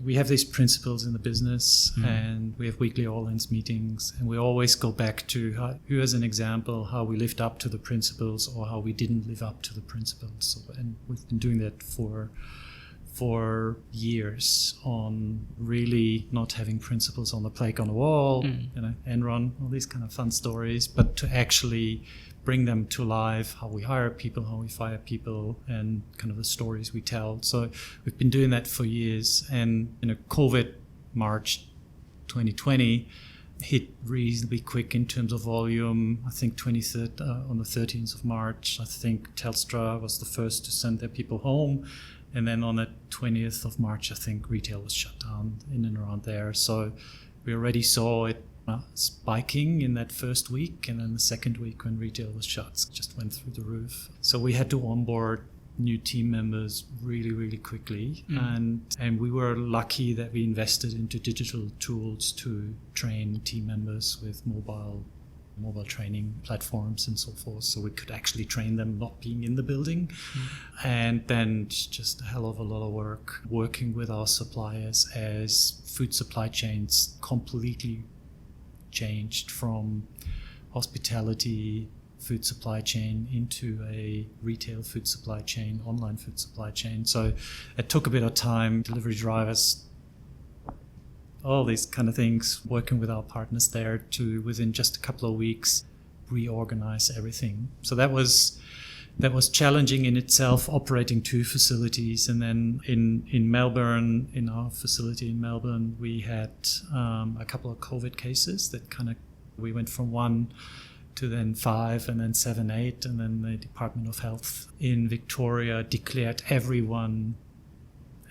we have these principles in the business, and we have weekly all-hands meetings, and we always go back to who, as an example, how we lived up to the principles or how we didn't live up to the principles. And we've been doing that for years, on really not having principles on the plaque on the wall, Enron, all these kind of fun stories, but to actually bring them to life, how we hire people, how we fire people, and kind of the stories we tell. So we've been doing that for years. And COVID, March 2020, hit reasonably quick in terms of volume. I think on the 13th of March, I think Telstra was the first to send their people home. And then on the 20th of March, I think retail was shut down in and around there. So we already saw it spiking in that first week, and then the second week when retail was shut, just went through the roof. So we had to onboard new team members really, really quickly. And we were lucky that we invested into digital tools to train team members with mobile training platforms and so forth, so we could actually train them not being in the building. And then just a hell of a lot of work working with our suppliers as food supply chains completely changed from hospitality food supply chain into a retail food supply chain, online food supply chain. So it took a bit of time, delivery drivers, all these kind of things, working with our partners there to, within just a couple of weeks, reorganize everything. So that was that was challenging in itself, operating 2 facilities. And then in Melbourne, in our facility in Melbourne, we had a couple of COVID cases that we went from 1 to then 5 and then 7, 8. And then the Department of Health in Victoria declared everyone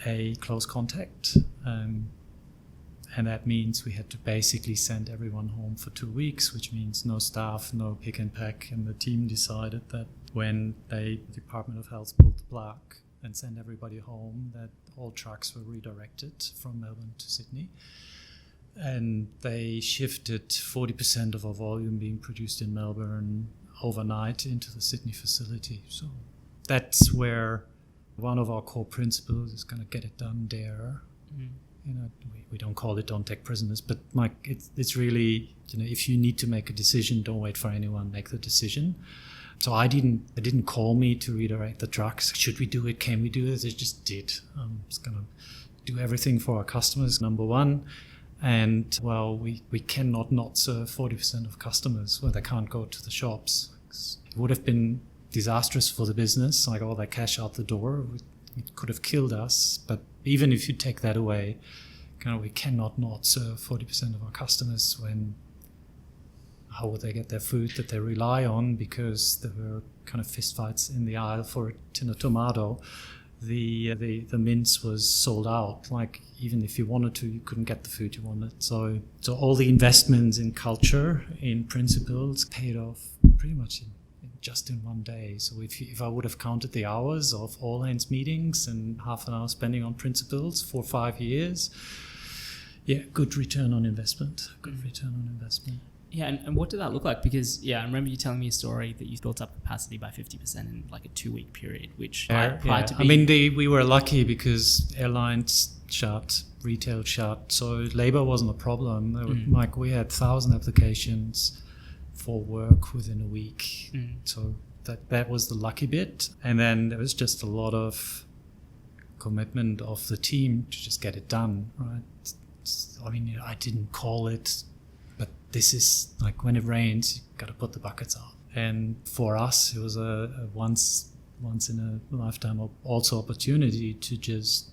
a close contact. And that means we had to basically send everyone home for 2 weeks, which means no staff, no pick and pack. And the team decided that when the Department of Health pulled the plug and sent everybody home, that all trucks were redirected from Melbourne to Sydney. And they shifted 40% of our volume being produced in Melbourne overnight into the Sydney facility. So that's where one of our core principles is going to get it done there. We don't call it don't take prisoners, but Mike, it's really, if you need to make a decision, don't wait for anyone, make the decision. So I didn't call me to redirect the trucks. Should we do it? Can we do it? They just did. I'm just going to do everything for our customers, number one. And we cannot not serve 40% of customers where they can't go to the shops. It would have been disastrous for the business, like all that cash out the door. It could have killed us. But even if you take that away, we cannot not serve 40% of our customers. When how would they get their food that they rely on? Because there were fistfights in the aisle for a tin of tomato. The mince was sold out. Like, even if you wanted to, you couldn't get the food you wanted. So all the investments in culture, in principles, paid off pretty much just in one day. So if I would have counted the hours of all hands meetings and half an hour spending on principles for 5 years, good return on investment. Yeah, and what did that look like? Because, I remember you telling me a story that you built up capacity by 50% in like a 2-week period, which prior to being... we were lucky because airlines shut, retail shut, so labor wasn't a problem. We had 1,000 applications for work within a week. So that was the lucky bit. And then there was just a lot of commitment of the team to just get it done, right? I didn't call it, but this is like when it rains, you got to put the buckets out. And for us, it was a once in a lifetime also opportunity to just,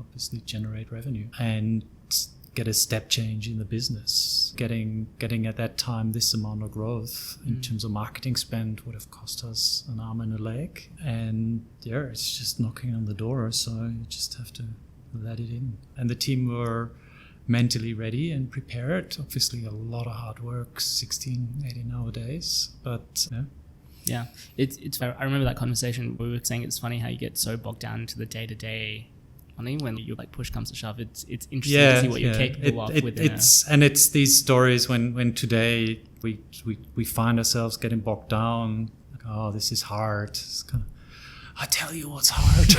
obviously generate revenue and get a step change in the business. Getting at that time this amount of growth in terms of marketing spend would have cost us an arm and a leg. And it's just knocking on the door, so you just have to let it in. And the team were mentally ready and prepared. Obviously a lot of hard work, 16, 18 hour days, but it's I remember that conversation. We were saying it's funny how you get so bogged down into the day-to-day when you push comes to shove. It's interesting to see what you're capable of within it's these stories when today we find ourselves getting bogged down, like, oh, this is hard. It's I tell you what's hard.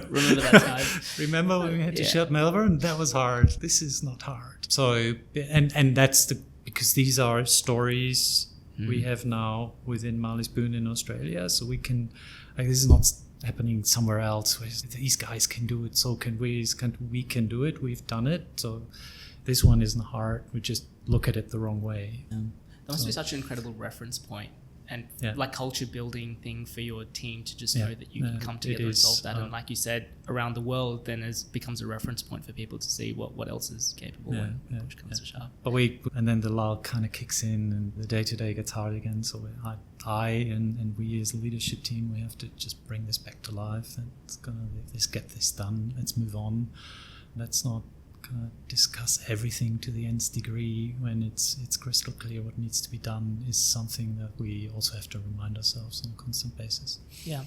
Remember that time? Remember when we had to shut Melbourne? That was hard. This is not hard. So and that's because these are stories we have now within Marley Spoon in Australia. So we can, this is not happening somewhere else where these guys can do it, so can we. We can do it. We've done it. So this one isn't hard. We just look at it the wrong way. That must be such an incredible reference point and like culture building thing for your team to just know that you can come together and solve that. And like you said, around the world, then it becomes a reference point for people to see what else is capable when push comes to shove. But and then the lull kind of kicks in and the day-to-day gets hard again. So I and we as a leadership team, we have to just bring this back to life. Let's get this done. Let's move on. Let's not kind of discuss everything to the nth degree when it's crystal clear what needs to be done is something that we also have to remind ourselves on a constant basis. Yeah.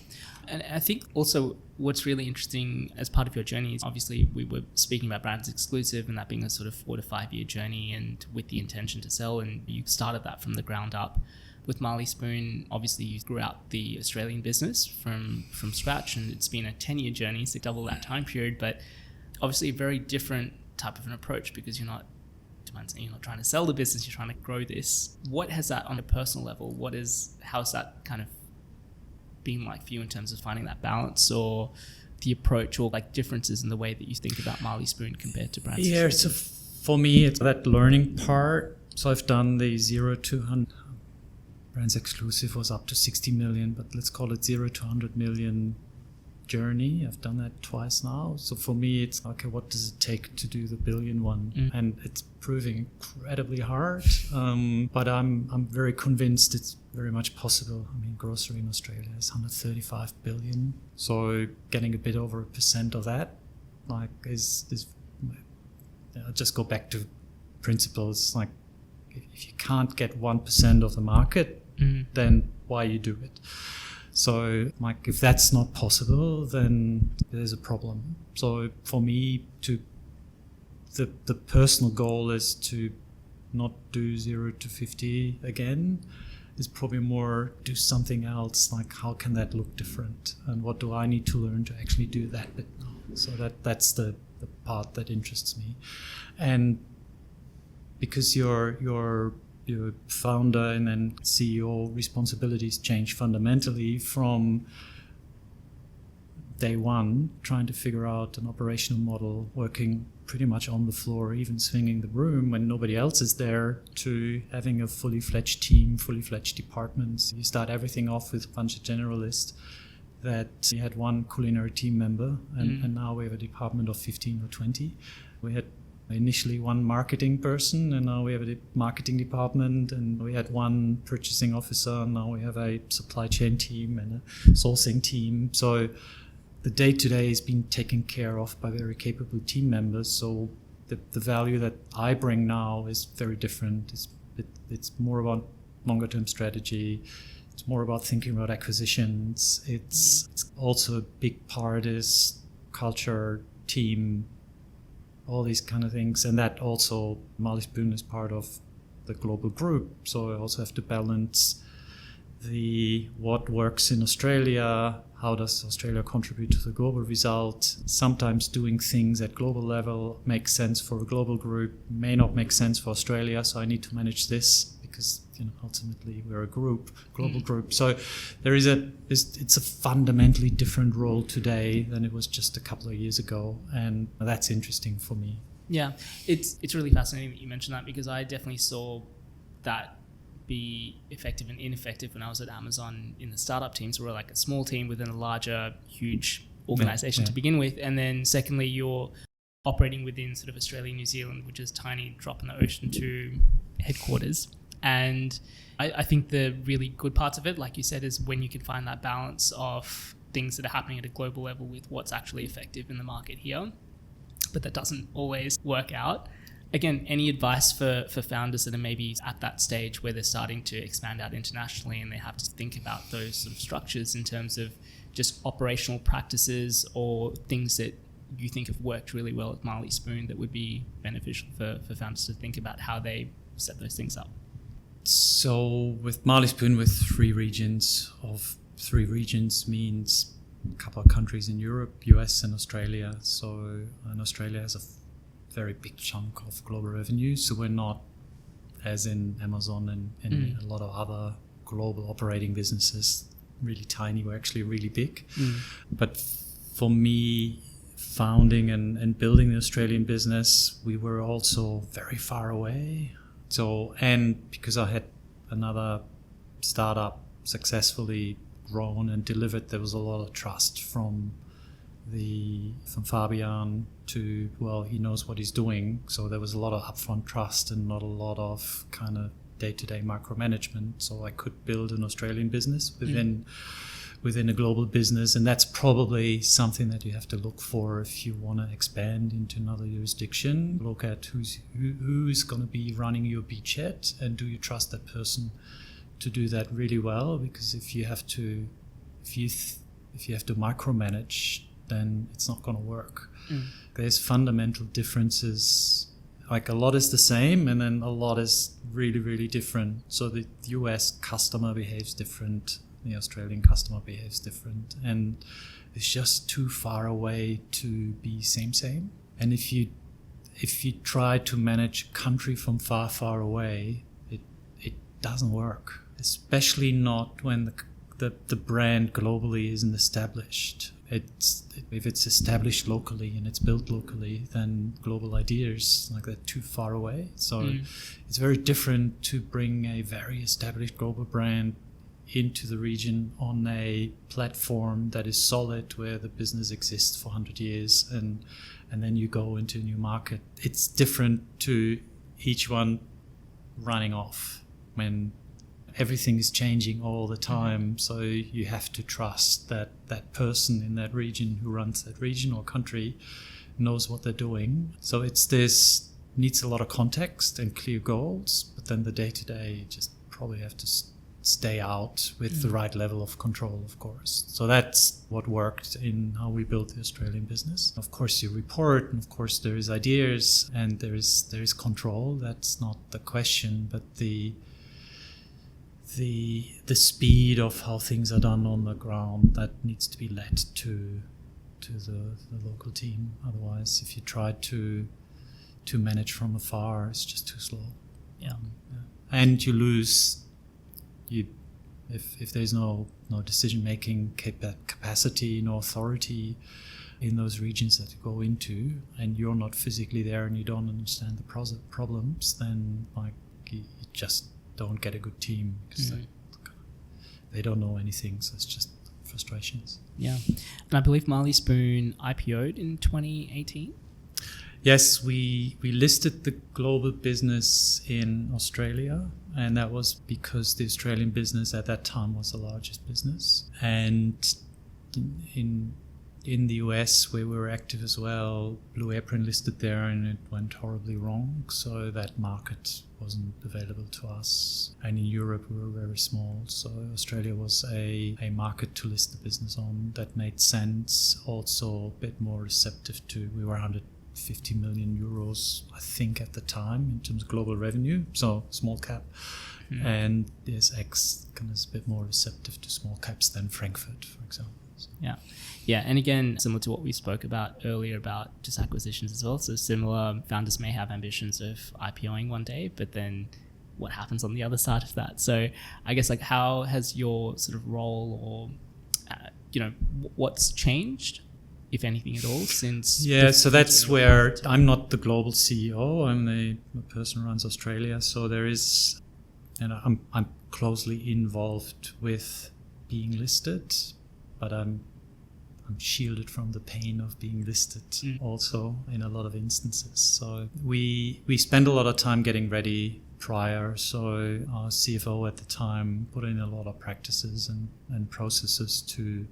And I think also what's really interesting as part of your journey is obviously we were speaking about BrandsExclusive and that being a sort of 4 to 5 year journey and with the intention to sell, and you started that from the ground up. With Marley Spoon, obviously you grew out the Australian business from scratch, and it's been a 10-year journey, so double that time period, but obviously a very different type of an approach because you're not trying to sell the business, you're trying to grow this. What has that on a personal level? How's that kind of been like for you in terms of finding that balance or the approach or like differences in the way that you think about Marley Spoon compared to BrandsExclusive? Yeah, so for me, it's that learning part. So I've done the 0 to 100 BrandsExclusive was up to 60 million, but let's call it 0 to 100 million journey. I've done that twice now. So for me, it's okay, what does it take to do the billion one? And it's proving incredibly hard. But I'm very convinced it's very much possible. I mean, grocery in Australia is 135 billion. So getting a bit over 1% of that, like, is I'll just go back to principles. Like, if you can't get 1% of the market, then why you do it? So, like, if that's not possible, then there's a problem. So for me, the personal goal is to not do 0 to 50 again. Is probably more do something else. Like, how can that look different? And what do I need to learn to actually do that bit now? So that's the part that interests me. And because your founder and then CEO responsibilities change fundamentally from day one, trying to figure out an operational model, working pretty much on the floor, even swinging the broom when nobody else is there, to having a fully fledged team, fully fledged departments. You start everything off with a bunch of generalists. That we had one culinary team member, and now we have a department of 15 or 20. We had initially one marketing person, and now we have a marketing department, and we had one purchasing officer, and now we have a supply chain team and a sourcing team. So the day-to-day is being taken care of by very capable team members. So the value that I bring now is very different. It's more about longer-term strategy. It's more about thinking about acquisitions. It's also a big part is culture, team, all these kind of things. And that also, Marley Spoon is part of the global group. So I also have to balance what works in Australia, how does Australia contribute to the global result. Sometimes doing things at global level makes sense for a global group, may not make sense for Australia. So I need to manage this, because ultimately we're a global group. So it's a fundamentally different role today than it was just a couple of years ago, and that's interesting for me. Yeah, it's really fascinating that you mentioned that, because I definitely saw that be effective and ineffective when I was at Amazon in the startup teams. We're like a small team within a larger, huge organization to begin with, and then secondly, you're operating within sort of Australia, New Zealand, which is tiny drop in the ocean to headquarters. And I think the really good parts of it, like you said, is when you can find that balance of things that are happening at a global level with what's actually effective in the market here. But that doesn't always work out. Again, any advice for founders that are maybe at that stage where they're starting to expand out internationally and they have to think about those sort of structures in terms of just operational practices or things that you think have worked really well at Marley Spoon that would be beneficial for founders to think about how they set those things up? So with Marley Spoon, with 3 regions means a couple of countries in Europe, US and Australia. And Australia has a very big chunk of global revenue. So we're not, as in Amazon and a lot of other global operating businesses, really tiny. We're actually really big. But for me, founding and building the Australian business, we were also very far away. So, and because I had another startup successfully grown and delivered, there was a lot of trust from Fabian to, well, he knows what he's doing. So there was a lot of upfront trust and not a lot of kind of day-to-day micromanagement. So I could build an Australian business within a global business, and that's probably something that you have to look for if you want to expand into another jurisdiction. Look at who is going to be running your beachhead, and do you trust that person to do that really well? Because if you have to micromanage, then it's not going to work. There's fundamental differences. Like, a lot is the same, and then a lot is really, really different. So the US customer behaves different. The Australian customer behaves different, and it's just too far away to be same. And if you try to manage a country from far away, it doesn't work, especially not when the brand globally isn't established. if it's established locally and it's built locally, then global ideas like that too far away. So it's very different to bring a very established global brand into the region on a platform that is solid, where the business exists for 100 years, and then you go into a new market. It's different to each one running off when everything is changing all the time. So you have to trust that that person in that region who runs that region or country knows what they're doing. So this needs a lot of context and clear goals, but then the day-to-day you just probably have to stay out with the right level of control, of course. So that's what worked in how we built the Australian business. Of course you report, and of course there is ideas, and there is control. That's not the question, but the speed of how things are done on the ground, that needs to be led to the local team. Otherwise, if you try to manage from afar, it's just too slow. And you lose. If there's no decision making capacity, no authority in those regions that you go into, and you're not physically there and you don't understand the problems, then you just don't get a good team, because they don't know anything. So it's just frustrations. Yeah. And I believe Marley Spoon IPO'd in 2018. Yes, we listed the global business in Australia, and that was because the Australian business at that time was the largest business. And in the US, where we were active as well, Blue Apron listed there, and it went horribly wrong. So that market wasn't available to us. And in Europe, we were very small. So Australia was a market to list the business on that made sense. Also a bit more receptive to, we were 150 million euros, I think, at the time in terms of global revenue. So small cap. And the SX kind of is a bit more receptive to small caps than Frankfurt, for example. So. Yeah, and again, similar to what we spoke about earlier about just acquisitions as well. So similar, founders may have ambitions of IPOing one day, but then what happens on the other side of that? So I guess, like, how has your sort of role, or what's changed, if anything at all, since? Yeah, so that's where I'm not the global CEO. I'm the person who runs Australia. So there is, I'm closely involved with being listed, but I'm shielded from the pain of being listed also in a lot of instances. So we spend a lot of time getting ready prior. So our CFO at the time put in a lot of practices and processes to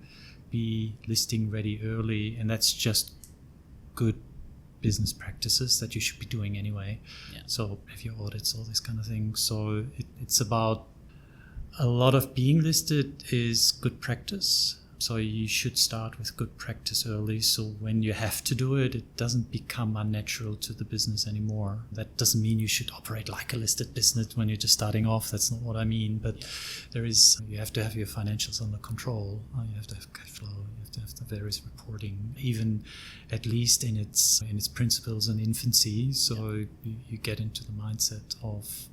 be listing ready early, and that's just good business practices that you should be doing anyway. So if your audits, all this kind of thing. So it's about, a lot of being listed is good practice. So you should start with good practice early. So when you have to do it, it doesn't become unnatural to the business anymore. That doesn't mean you should operate like a listed business when you're just starting off. That's not what I mean. But you have to have your financials under control. You have to have cash flow. You have to have the various reporting, even at least in its principles and infancy. So you get into the mindset of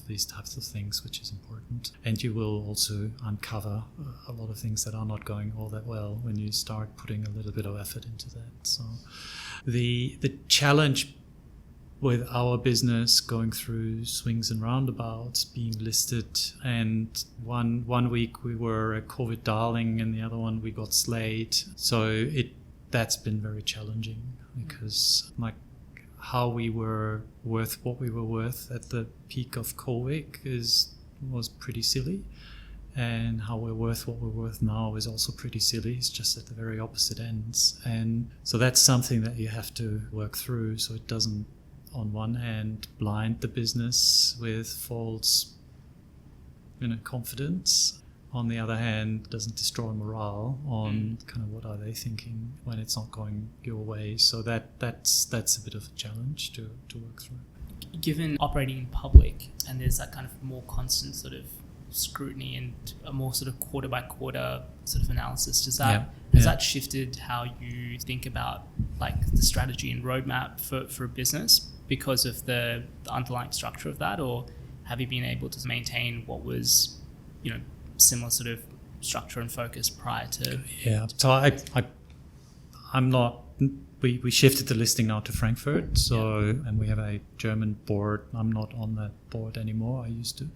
these types of things, which is important. And you will also uncover a lot of things that are not going all that well when you start putting a little bit of effort into that. So the challenge with our business, going through swings and roundabouts, being listed, and one week we were a COVID darling, and the other one we got slayed. So that's been very challenging, because how we were worth what we were worth at the peak of COVID was pretty silly, and how we're worth what we're worth now is also pretty silly. It's just at the very opposite ends. And so that's something that you have to work through, so it doesn't, on one hand, blind the business with false confidence. On the other hand, doesn't destroy morale on kind of what are they thinking when it's not going your way. So that's a bit of a challenge to work through. Given operating in public, and there's that kind of more constant sort of scrutiny and a more sort of quarter by quarter sort of analysis, has that shifted how you think about like the strategy and roadmap for a business because of the underlying structure of that, or have you been able to maintain what was similar sort of structure and focus prior to? Yeah, so I'm not. We shifted the listing now to Frankfurt, and we have a German board. I'm not on that board anymore. I used to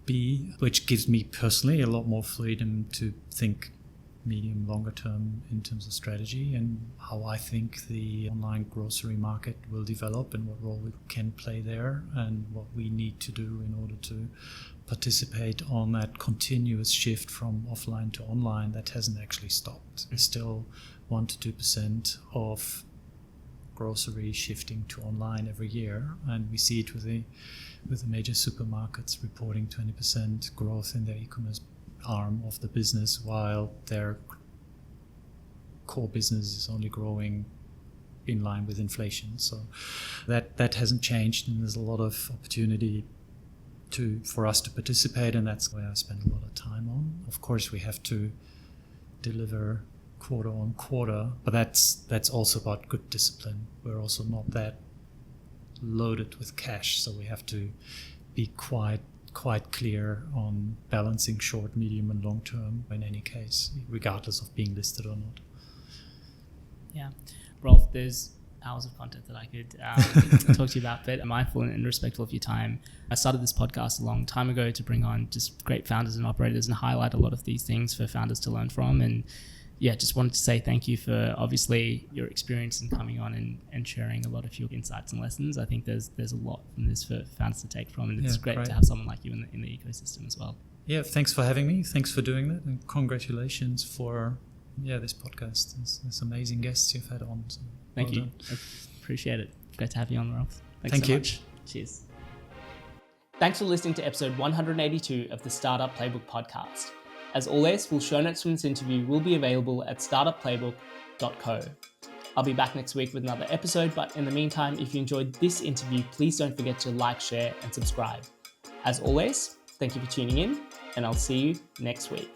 be, which gives me personally a lot more freedom to think medium, longer term in terms of strategy and how I think the online grocery market will develop and what role we can play there and what we need to do in order to participate on that continuous shift from offline to online that hasn't actually stopped. It's still 1 to 2% of grocery shifting to online every year, and we see it with the major supermarkets reporting 20% growth in their e-commerce arm of the business, while their core business is only growing in line with inflation. So that hasn't changed, and there's a lot of opportunity for us to participate, and that's where I spend a lot of time on. Of course, we have to deliver quarter on quarter, but that's also about good discipline. We're also not that loaded with cash, so we have to be quite clear on balancing short, medium, and long term in any case, regardless of being listed or not. Yeah, Rolf, there's hours of content that I could talk to you about, but I'm mindful and respectful of your time. I started this podcast a long time ago to bring on just great founders and operators and highlight a lot of these things for founders to learn from. And yeah, just wanted to say thank you for obviously your experience in coming on and sharing a lot of your insights and lessons. I think there's a lot from this for founders to take from, and it's great to have someone like you in the ecosystem as well. Yeah, thanks for having me. Thanks for doing that, and congratulations for this podcast. There's amazing guests you've had on. So thank you. I appreciate it. Great to have you on, Rolf. Thanks so much. Cheers. Thanks for listening to episode 182 of the Startup Playbook podcast. As always, full show notes from this interview will be available at startupplaybook.co. I'll be back next week with another episode, but in the meantime, if you enjoyed this interview, please don't forget to like, share, and subscribe. As always, thank you for tuning in, and I'll see you next week.